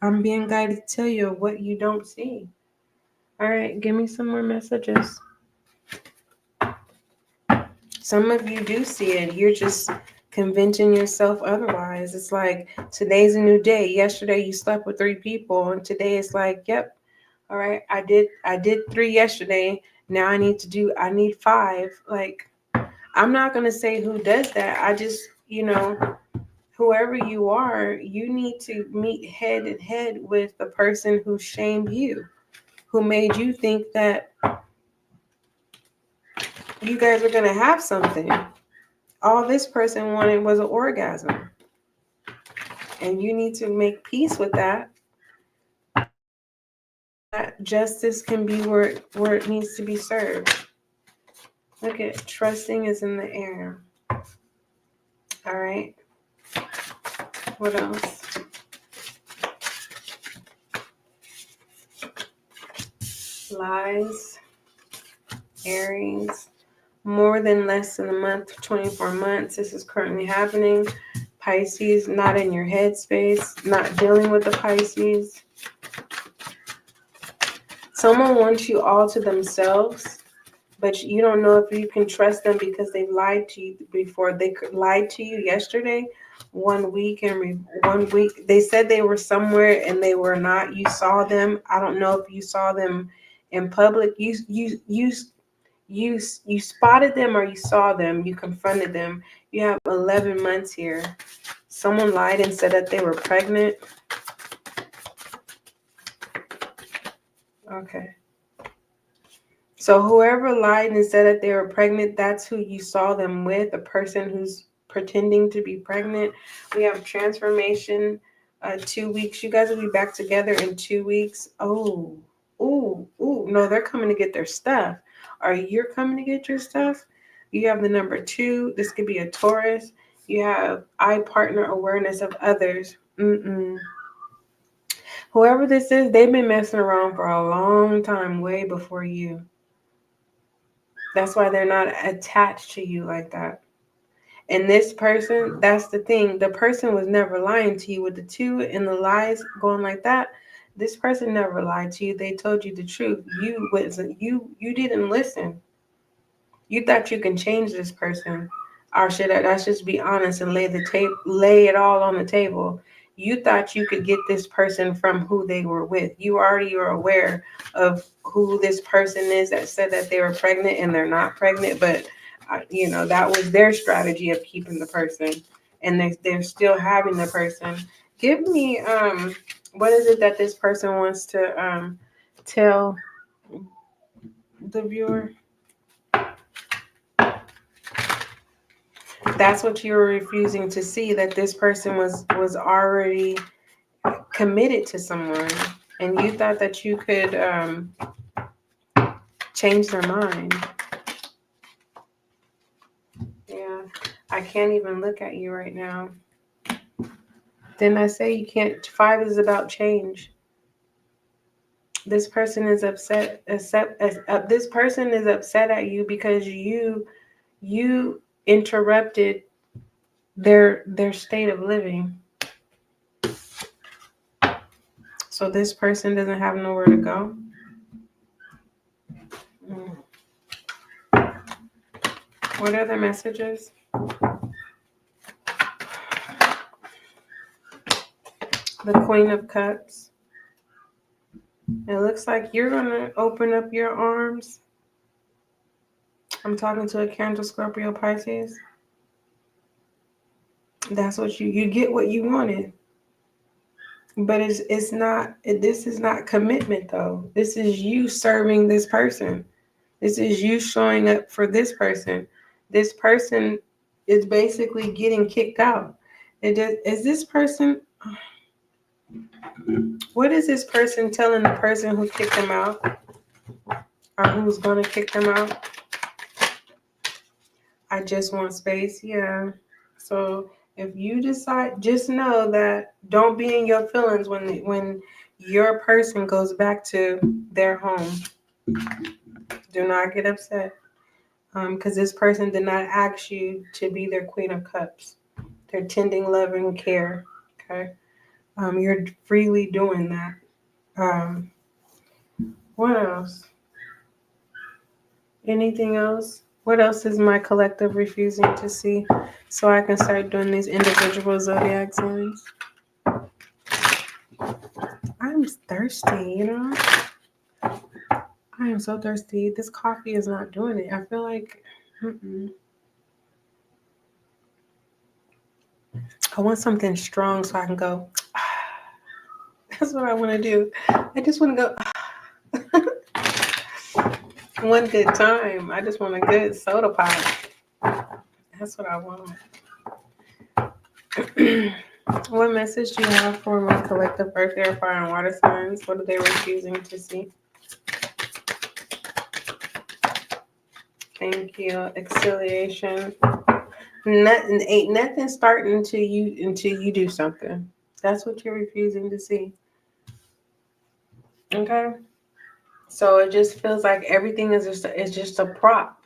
I'm being guided to tell you what you don't see. All right, give me some more messages. Some of you do see it. You're just convincing yourself otherwise. It's like, today's a new day. Yesterday you slept with 3 people, and today it's like, yep, all right, I did 3 yesterday. Now I need 5. Like, I'm not gonna say who does that. I just, whoever you are, you need to meet head to head with the person who shamed you, who made you think that you guys were going to have something. All this person wanted was an orgasm. And you need to make peace with that. That justice can be where it needs to be served. Look at trusting is in the air. All right. What else? Lies. Aries. More than less than a month, 24 months. This is currently happening. Pisces, not in your headspace, not dealing with the Pisces. Someone wants you all to themselves, but you don't know if you can trust them because they've lied to you before. They lied to you yesterday, 1 week, and 1 week. They said they were somewhere and they were not. You saw them. I don't know if you saw them in public. You spotted them or you saw them. You confronted them. You have 11 months here. Someone lied and said that they were pregnant. Okay. So whoever lied and said that they were pregnant, that's who you saw them with, a person who's pretending to be pregnant. We have transformation, 2 weeks. You guys will be back together in 2 weeks. Oh, no, they're coming to get their stuff. Are you coming to get your stuff? You have the number 2. This could be a Taurus. You have I partner awareness of others. Whoever this is, they've been messing around for a long time, way before you. That's why they're not attached to you like that. And this person, that's the thing. The person was never lying to you with the 2 and the lies going like that. This person never lied to you. They told you the truth. You didn't listen. You thought you can change this person. Or should let's just be honest and lay it all on the table. You thought you could get this person from who they were with. You already are aware of who this person is that said that they were pregnant and they're not pregnant, but that was their strategy of keeping the person, and they're still having the person. Give me what is it that this person wants to tell the viewer? That's what you were refusing to see, that this person was already committed to someone, and you thought that you could change their mind. Yeah, I can't even look at you right now. Didn't I say you can't? 5 is about change. This person is upset. This person is upset at you because you interrupted their state of living. So this person doesn't have nowhere to go. What other messages? The Queen of Cups. It looks like you're going to open up your arms. I'm talking to a Cancer, Scorpio, Pisces. That's what you get what you wanted. But it's not, this is not commitment though. This is you serving this person. This is you showing up for this person. This person is basically getting kicked out. Is this person, what is this person telling the person who kicked them out? Or who's going to kick them out? I just want space. Yeah. So if you decide, just know that don't be in your feelings when your person goes back to their home. Do not get upset. Because this person did not ask you to be their Queen of Cups. They're tending love and care. Okay. You're freely doing that. What else? Anything else? What else is my collective refusing to see so I can start doing these individual zodiac signs? I'm thirsty, I am so thirsty. This coffee is not doing it. I feel like, I want something strong so I can go. That's what I want to do. I just want to go one good time. I just want a good soda pop. That's what I want. What message do you have for my collective earth, air, fire, and water signs? What are they refusing to see? Thank you. Exfoliation. Ain't nothing starting until you do something. That's what you're refusing to see. Okay. So it just feels like everything is just a prop.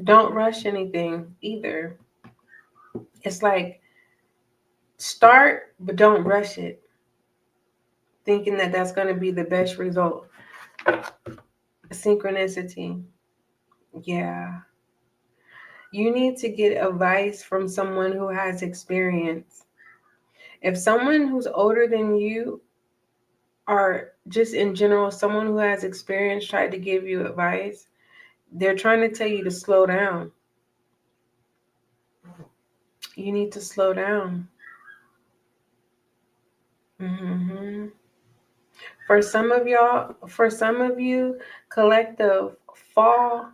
Don't rush anything either. It's like start, but don't rush it, thinking that that's going to be the best result. Synchronicity. Yeah. You need to get advice from someone who has experience. If someone who's older than you, or just in general, someone who has experience tried to give you advice, they're trying to tell you to slow down. You need to slow down. Mm-hmm. For some of you, collective fall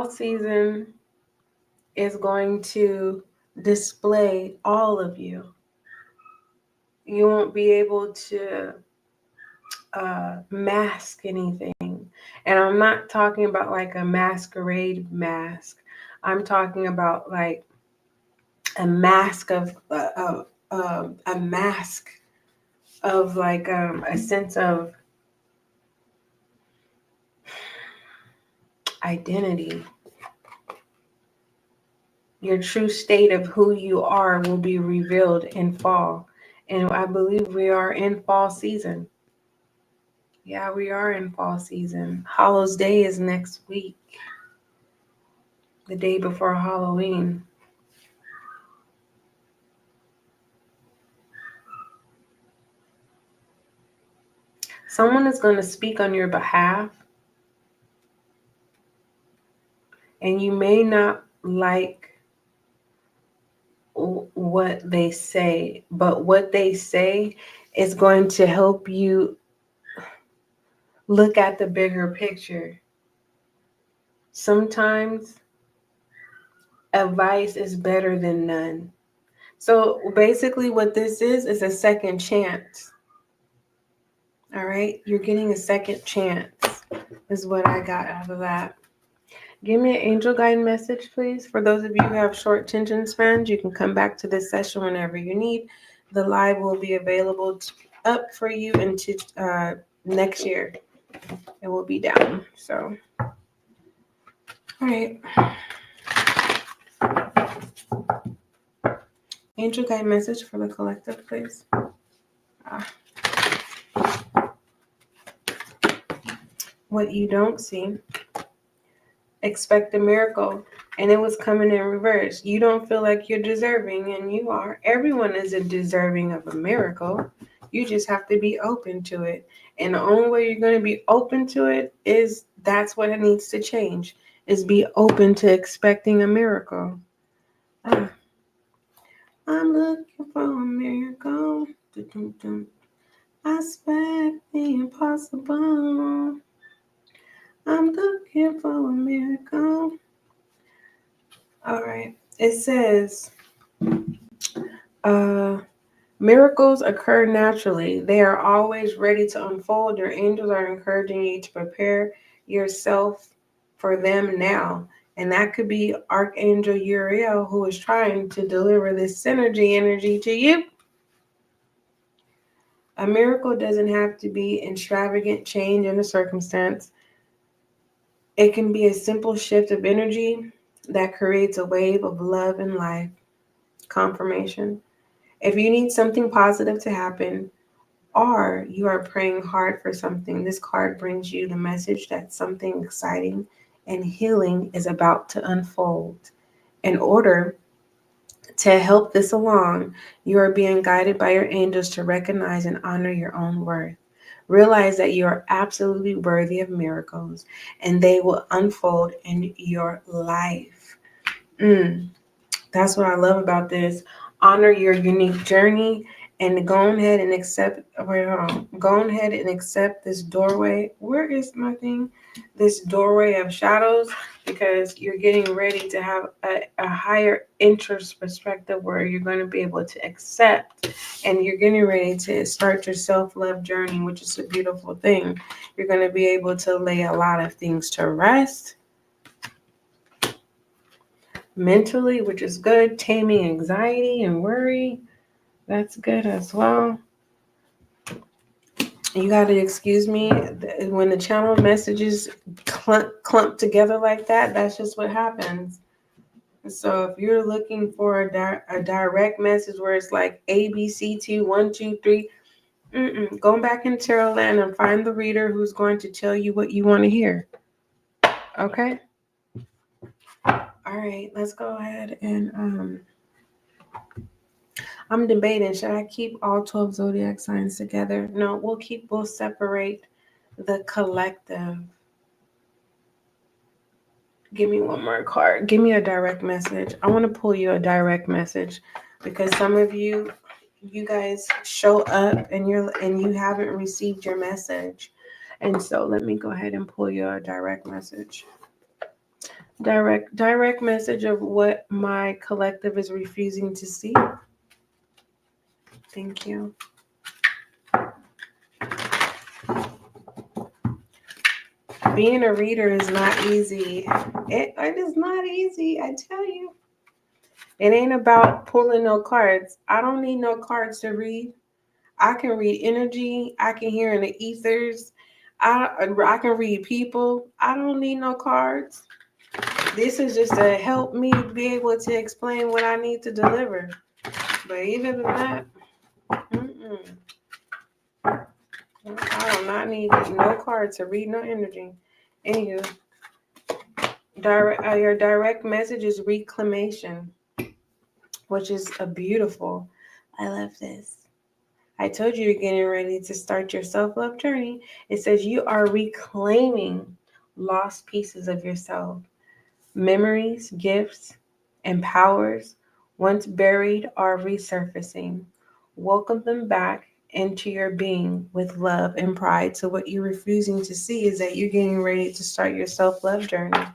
season is going to display all of you. You won't be able to mask anything. And I'm not talking about like a masquerade mask. I'm talking about like a mask of a mask of like a sense of identity. Your true state of who you are will be revealed in fall. And I believe we are in fall season. Yeah, we are in fall season. Hallows Day is next week, the day before Halloween. Someone is going to speak on your behalf, and you may not like what they say, but what they say is going to help you look at the bigger picture. Sometimes advice is better than none. So basically what this is a second chance. All right? You're getting a second chance is what I got out of that. Give me an angel guide message, please. For those of you who have short attention spans, you can come back to this session whenever you need. The live will be available up for you into next year. It will be down. So, all right. Angel guide message for the collective, please. What you don't see. Expect a miracle, and it was coming in reverse. You don't feel like you're deserving, and you are. Everyone isn't deserving of a miracle. You just have to be open to it. And the only way you're going to be open to it is that's what it needs to change, is be open to expecting a miracle. I'm looking for a miracle. I expect the impossible. I'm looking for a miracle. All right. It says, miracles occur naturally. They are always ready to unfold. Your angels are encouraging you to prepare yourself for them now. And that could be Archangel Uriel, who is trying to deliver this synergy energy to you. A miracle doesn't have to be extravagant change in a circumstance. It can be a simple shift of energy that creates a wave of love and life. Confirmation. If you need something positive to happen, or you are praying hard for something, this card brings you the message that something exciting and healing is about to unfold. In order to help this along, you are being guided by your angels to recognize and honor your own worth. Realize that you are absolutely worthy of miracles and they will unfold in your life. That's what I love about this. Honor your unique journey and go ahead and accept. Wait, hold on. Go ahead and accept this doorway. Where is my thing? This doorway of shadows, because you're getting ready to have a higher interest perspective where you're going to be able to accept, and you're getting ready to start your self-love journey, which is a beautiful thing. You're going to be able to lay a lot of things to rest mentally, which is good. Taming anxiety and worry, that's good as well. You got to excuse me when the channel messages clump together like that. That's just what happens. So if you're looking for a direct message where it's like ABC2 1 2 3, go back in tarot land and find the reader who's going to tell you what you want to hear. Okay. All right. Let's go ahead and I'm debating, should I keep all 12 zodiac signs together? No, we'll separate the collective. Give me one more card. Give me a direct message. I want to pull you a direct message because some of you guys show up and you haven't received your message. And so let me go ahead and pull you a direct message. Direct message of what my collective is refusing to see. Thank you. Being a reader is not easy. It is not easy, I tell you. It ain't about pulling no cards. I don't need no cards to read. I can read energy. I can hear in the ethers. I can read people. I don't need no cards. This is just to help me be able to explain what I need to deliver. But even than that, I do not need no cards to read no energy. Anywho, your direct message is reclamation, which is a beautiful. I love this. I told you you're getting ready to start your self-love journey. It says you are reclaiming lost pieces of yourself. Memories, gifts, and powers once buried are resurfacing. Welcome them back into your being with love and pride. So what you're refusing to see is that you're getting ready to start your self-love journey.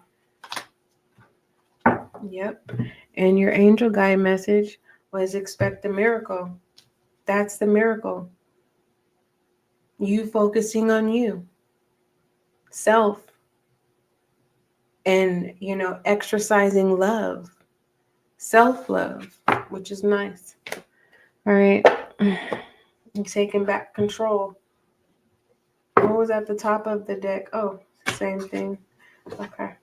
Yep. And your angel guide message was expect a miracle. That's the miracle. You focusing on you, self, and, exercising love, self-love, which is nice. All right. I'm taking back control. What was at the top of the deck? Oh, same thing. Okay.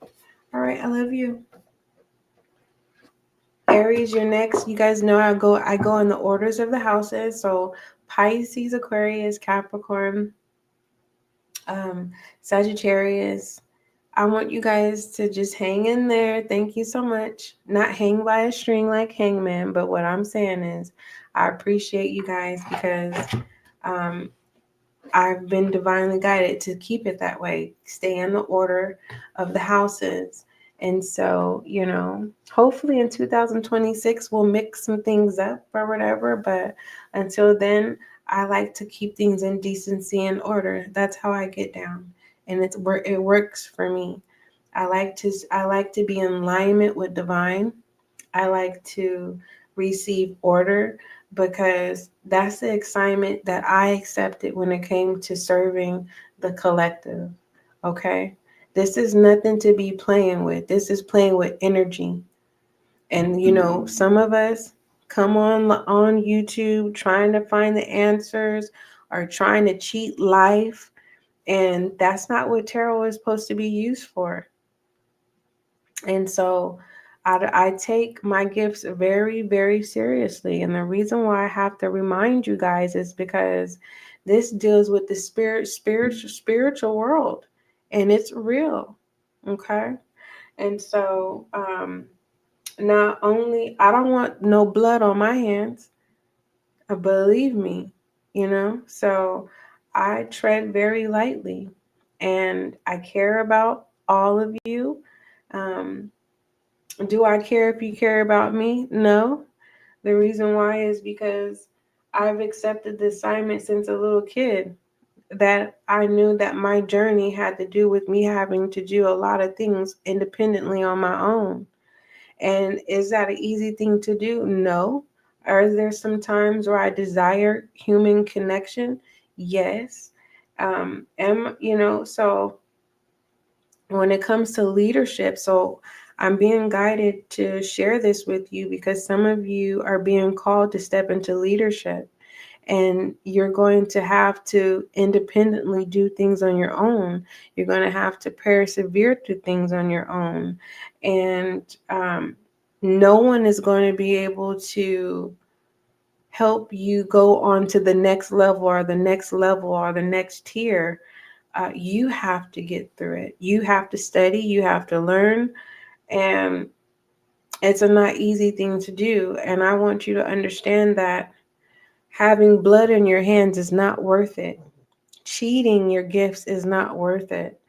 All right. I love you. Aries, you're next. You guys know I go in the orders of the houses. So Pisces, Aquarius, Capricorn, Sagittarius. I want you guys to just hang in there. Thank you so much. Not hang by a string like Hangman, but what I'm saying is I appreciate you guys because I've been divinely guided to keep it that way. Stay in the order of the houses. And so, hopefully in 2026, we'll mix some things up or whatever. But until then, I like to keep things in decency and order. That's how I get down. And it works for me. I like to be in alignment with divine. I like to receive order because that's the excitement that I accepted when it came to serving the collective. Okay? This is nothing to be playing with. This is playing with energy. And some of us come on YouTube trying to find the answers or trying to cheat life, and that's not what tarot is supposed to be used for. And so I take my gifts very, very seriously. And the reason why I have to remind you guys is because this deals with the spiritual world, and it's real. Okay. And so not only, I don't want no blood on my hands, believe me, so I tread very lightly, and I care about all of you. Um, do I care if you care about me? No. The reason why is because I've accepted the assignment since a little kid, that I knew that my journey had to do with me having to do a lot of things independently on my own. And is that an easy thing to do? No. Are there some times where I desire human connection? Yes. So when it comes to leadership, so I'm being guided to share this with you because some of you are being called to step into leadership, and you're going to have to independently do things on your own. You're going to have to persevere through things on your own. And no one is going to be able to help you go on to the next level or the next level or the next tier. You have to get through it. You have to study. You have to learn. And it's a not easy thing to do. And I want you to understand that having blood in your hands is not worth it. Cheating your gifts is not worth it.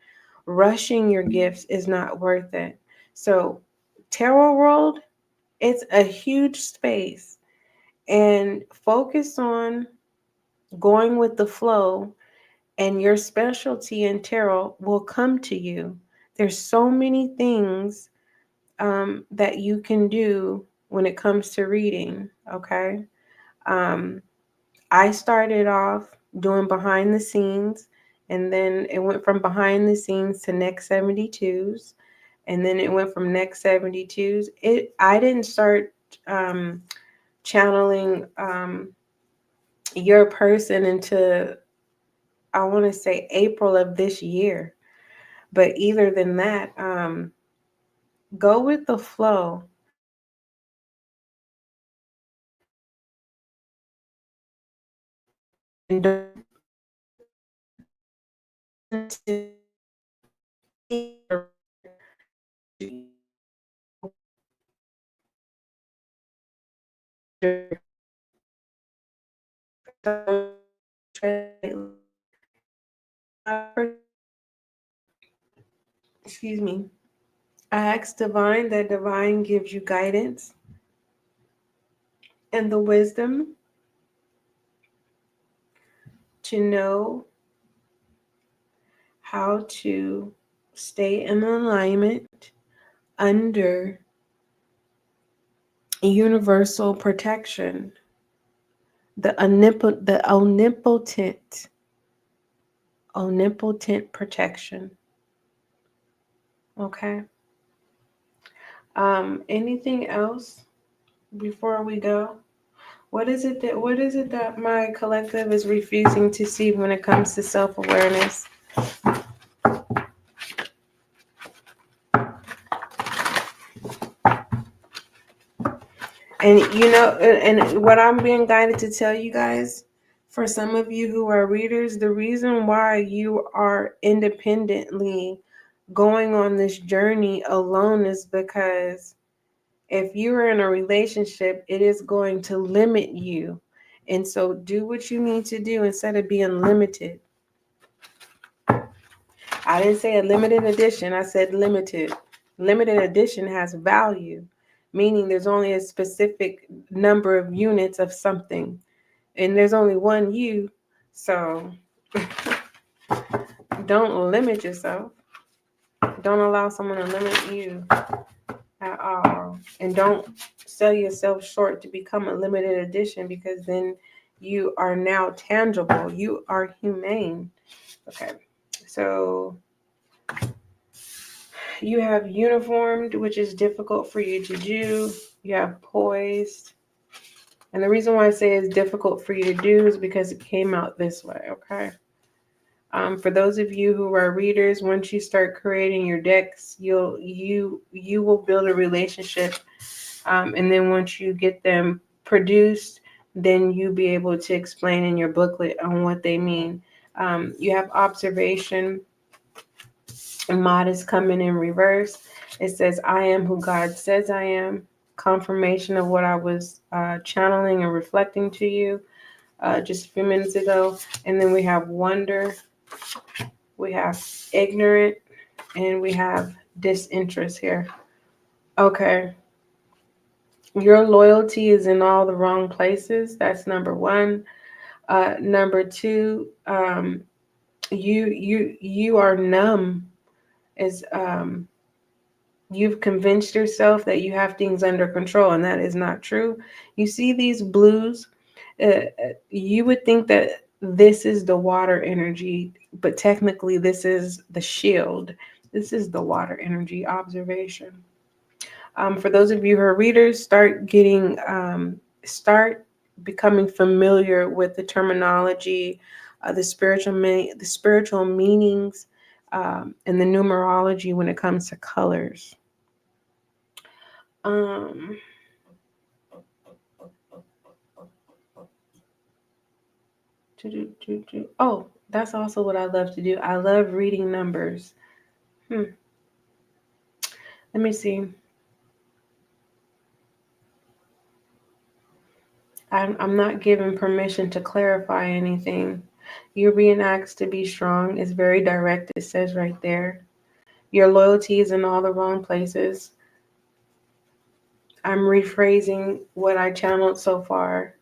Rushing your gifts is not worth it. So, tarot world, it's a huge space. And focus on going with the flow, and your specialty in tarot will come to you. There's so many things that you can do when it comes to reading, okay? Um, I started off doing behind the scenes, and then it went from behind the scenes to next 72s, and then it went from next 72s. I didn't start channeling your person into, I want to say, April of this year. But either than that, go with the flow. And don't excuse me. I ask Divine that Divine gives you guidance and the wisdom to know how to stay in alignment under universal protection, the omnipotent protection. Okay. Anything else before we go? What is it that my collective is refusing to see when it comes to self-awareness? And and what I'm being guided to tell you guys, for some of you who are readers, the reason why you are independently going on this journey alone is because if you are in a relationship, it is going to limit you. And so do what you need to do instead of being limited. I didn't say a limited edition. I said limited. Limited edition has value, meaning there's only a specific number of units of something. And there's only one you. So don't limit yourself. Don't allow someone to limit you at all. And don't sell yourself short to become a limited edition, because then you are now tangible. You are humane. Okay. So you have uniformed, which is difficult for you to do. You have poised. And the reason why I say it's difficult for you to do is because it came out this way, okay? For those of you who are readers, once you start creating your decks, you will build a relationship. And then once you get them produced, then you'll be able to explain in your booklet on what they mean. You have observation. Mod is coming in reverse. It says, I am who God says I am. Confirmation of what I was channeling and reflecting to you. just a few minutes ago. And then we have wonder, we have ignorant, and we have disinterest here. Okay. Your loyalty is in all the wrong places. That's number one. Number two, you are numb. Is You've convinced yourself that you have things under control, and that is not true. You see these blues, you would think that this is the water energy, but technically this is the shield. This is the water energy observation. For those of you who are readers, start becoming familiar with the terminology, the spiritual meanings, and the numerology when it comes to colors. Oh, that's also what I love to do. I love reading numbers. Let me see. I'm not given permission to clarify anything. You're being asked to be strong. It's very direct. It says right there. Your loyalty is in all the wrong places. I'm rephrasing what I channeled so far.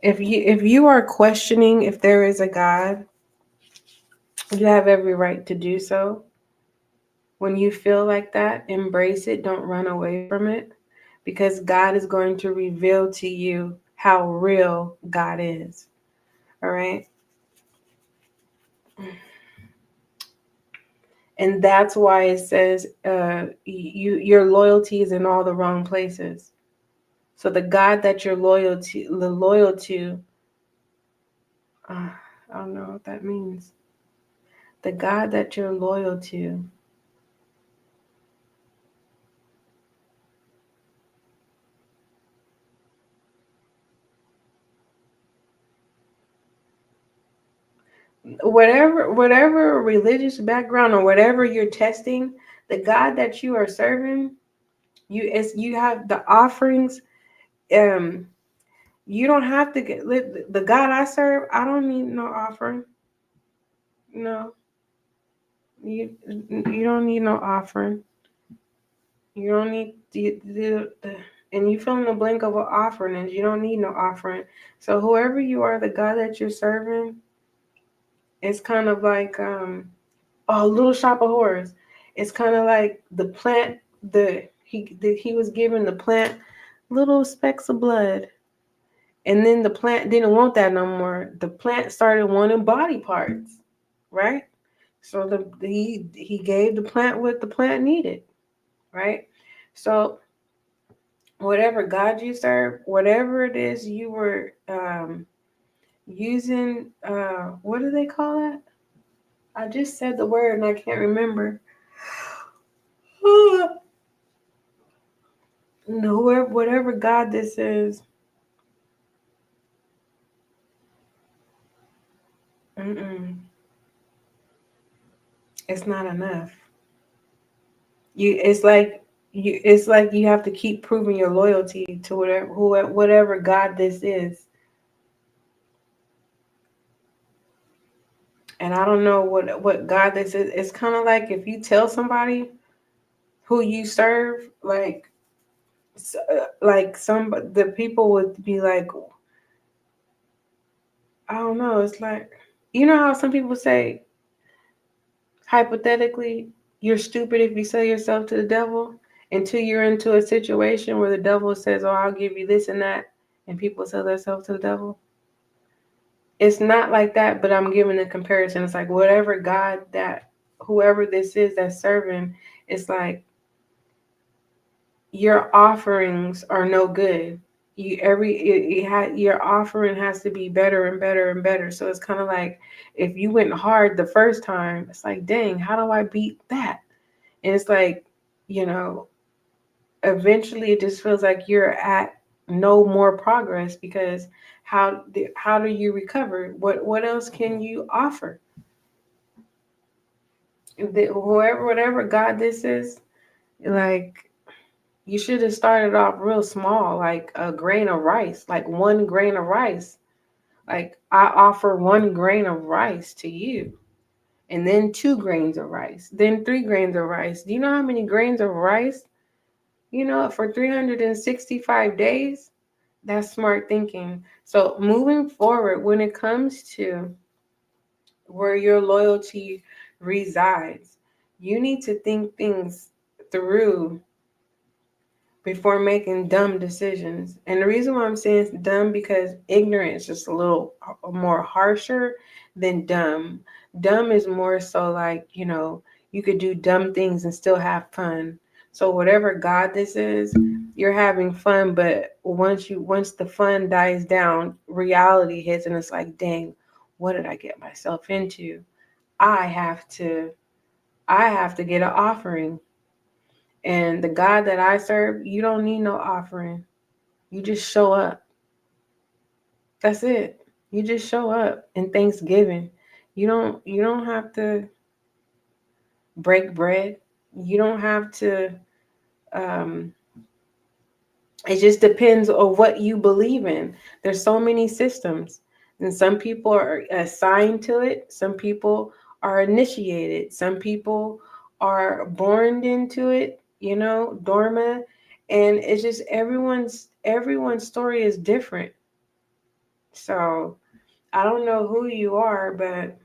If you are questioning if there is a God, you have every right to do so. When you feel like that, embrace it. Don't run away from it, because God is going to reveal to you how real God is. All right. And that's why it says your loyalty is in all the wrong places. So the God that you're loyal to, I don't know what that means. The God that you're loyal to, whatever religious background or whatever you're testing, the God that you are serving, you have the offerings. You don't have to get the God I serve. I don't need no offering. No, you don't need no offering. You don't need and you fill in the blank of what offering is. You don't need no offering. So whoever you are, the God that you're serving, it's kind of like Little Shop of Horrors. It's kind of like the plant. He was given the plant little specks of blood, and then the plant didn't want that no more. The plant started wanting body parts, right? So he gave the plant what the plant needed, right? So whatever God you serve, whatever it is you were using, what do they call it? I just said the word and I can't remember. No, whatever God this is, it's not enough. It's like you have to keep proving your loyalty to whatever God this is. And I don't know what God this is. It's kind of like if you tell somebody who you serve, like the people would be like, I don't know. It's like, you know how some people say, hypothetically, you're stupid if you sell yourself to the devil, until you're into a situation where the devil says, oh, I'll give you this and that, and people sell themselves to the devil. It's not like that, but I'm giving a comparison. It's like whatever God that whoever this is that's serving, it's like your offerings are no good. Your offering has to be better and better and better. So it's kind of like if you went hard the first time, it's like, dang, how do I beat that? And it's like, eventually it just feels like you're at no more progress, because how do you recover? What else can you offer? whatever God this is, like, you should have started off real small, like a grain of rice, like 1 grain of rice. Like, I offer 1 grain of rice to you, and then 2 grains of rice, then 3 grains of rice. Do you know how many grains of rice, for 365 days? That's smart thinking. So moving forward, when it comes to where your loyalty resides, you need to think things through before making dumb decisions. And the reason why I'm saying it's dumb, because ignorant is just a little more harsher than dumb. Dumb is more so like, you could do dumb things and still have fun. So whatever God this is, you're having fun, but once the fun dies down, reality hits and it's like, dang, what did I get myself into? I have to get an offering. And the God that I serve, you don't need no offering. You just show up. That's it. You just show up in Thanksgiving. You don't have to break bread. You don't have to it just depends on what you believe in. There's so many systems. And some people are assigned to it. Some people are initiated. Some people are born into it, dormant. And it's just everyone's story is different. So I don't know who you are, but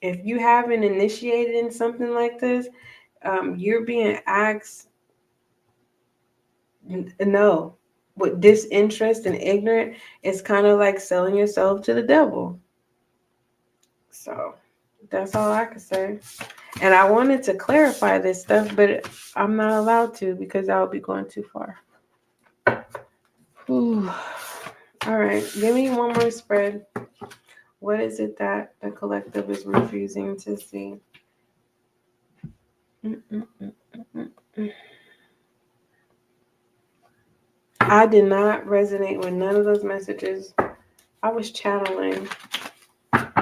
if you haven't initiated in something like this, you're being asked no. With disinterest and ignorant, it's kind of like selling yourself to the devil. So that's all I can say. And I wanted to clarify this stuff, but I'm not allowed to because I'll be going too far. Whew. All right, give me one more spread. What is it that the collective is refusing to see? I did not resonate with none of those messages. I was channeling.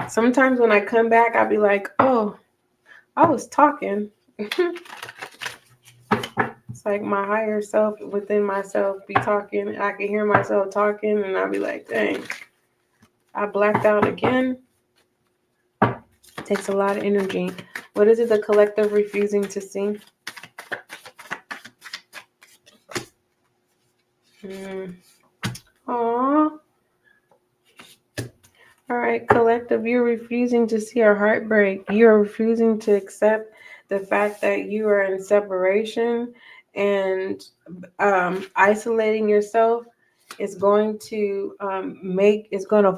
Sometimes when I come back, I'll be like, oh, I was talking. It's like my higher self within myself be talking. I can hear myself talking, and I'll be like, dang, I blacked out again. It takes a lot of energy. What is it the collective refusing to see? Aww. All right, collective, you're refusing to see our heartbreak. You're refusing to accept the fact that you are in separation, and isolating yourself is going to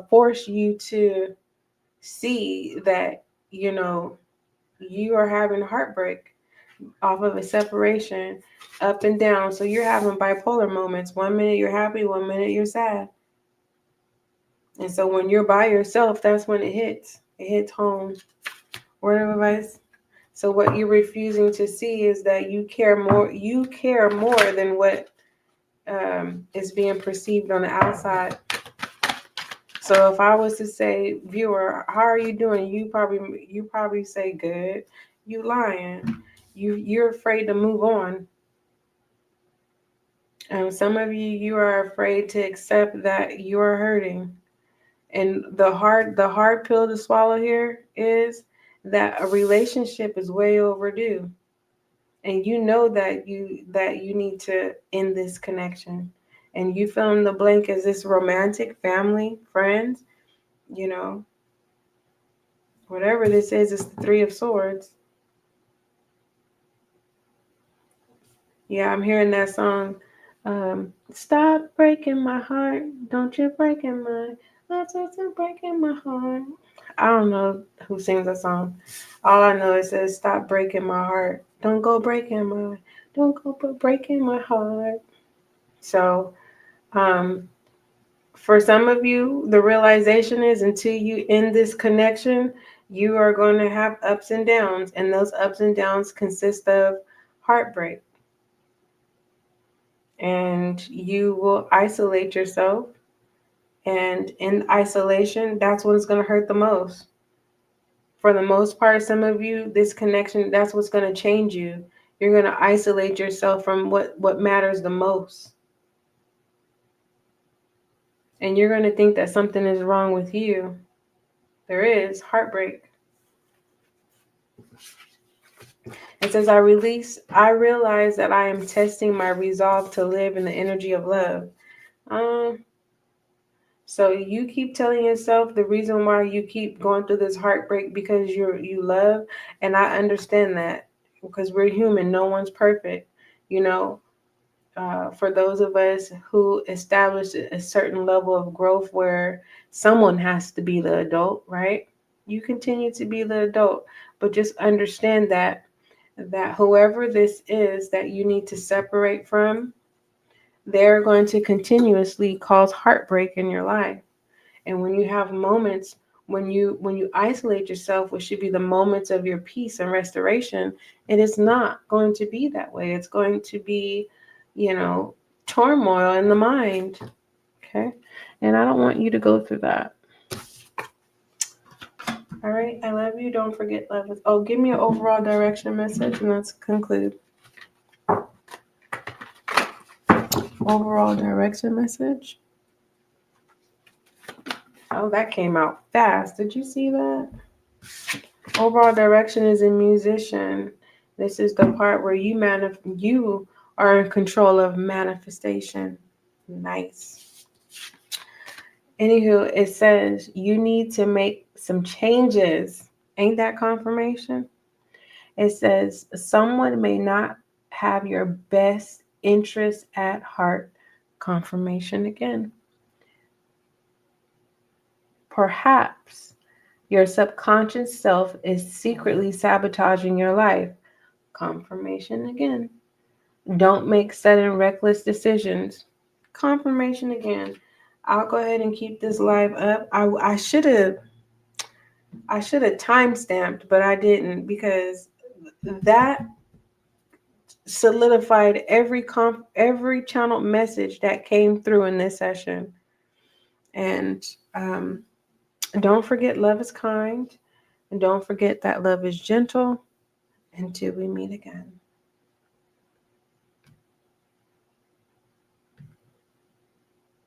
force you to see that, you are having heartbreak off of a separation, up and down. So you're having bipolar moments. 1 minute you're happy, 1 minute you're sad. And so when you're by yourself, that's when it hits. It hits home. Word of advice. So what you're refusing to see is that you care more. You care more than what is being perceived on the outside. So if I was to say, viewer, how are you doing? You probably say good. You lying. You're afraid to move on. Some of you are afraid to accept that you are hurting. And the hard pill to swallow here is that a relationship is way overdue. And you know that you need to end this connection. And you fill in the blank as this romantic, family, friends, whatever this is, it's the 3 of Swords. Yeah, I'm hearing that song. Stop breaking my heart. Don't you breaking mine. Not to breaking my heart. I don't know who sings that song. All I know is says, stop breaking my heart. Don't go breaking my. Don't go breaking my heart. So, for some of you, the realization is until you end this connection, you are going to have ups and downs. And those ups and downs consist of heartbreak. And you will isolate yourself. And in isolation, that's when it's going to hurt the most. For the most part, some of you, this connection, that's what's going to change you. You're going to isolate yourself from what matters the most. And you're going to think that something is wrong with you. There is heartbreak. It says, I realize that I am testing my resolve to live in the energy of love. So you keep telling yourself the reason why you keep going through this heartbreak because you love, and I understand that because we're human. No one's perfect, you know. For those of us who established a certain level of growth where someone has to be the adult, right? You continue to be the adult, but just understand that whoever this is that you need to separate from, they're going to continuously cause heartbreak in your life. And when you have moments, when you isolate yourself, which should be the moments of your peace and restoration, it is not going to be that way. It's going to be, turmoil in the mind. Okay. And I don't want you to go through that. All right. I love you. Don't forget love is. Oh, give me an overall direction message and let's conclude. Overall direction message. Oh, that came out fast. Did you see that? Overall direction is a musician. This is the part where you are in control of manifestation. Nice. Anywho, it says you need to make some changes. Ain't that confirmation? It says someone may not have your best interest at heart. Confirmation again. Perhaps your subconscious self is secretly sabotaging your life. Confirmation again. Don't make sudden reckless decisions. Confirmation again. I'll go ahead and keep this live up. I should have time-stamped, but I didn't because that solidified every channel message that came through in this session. And don't forget love is kind. And don't forget that love is gentle. Until we meet again.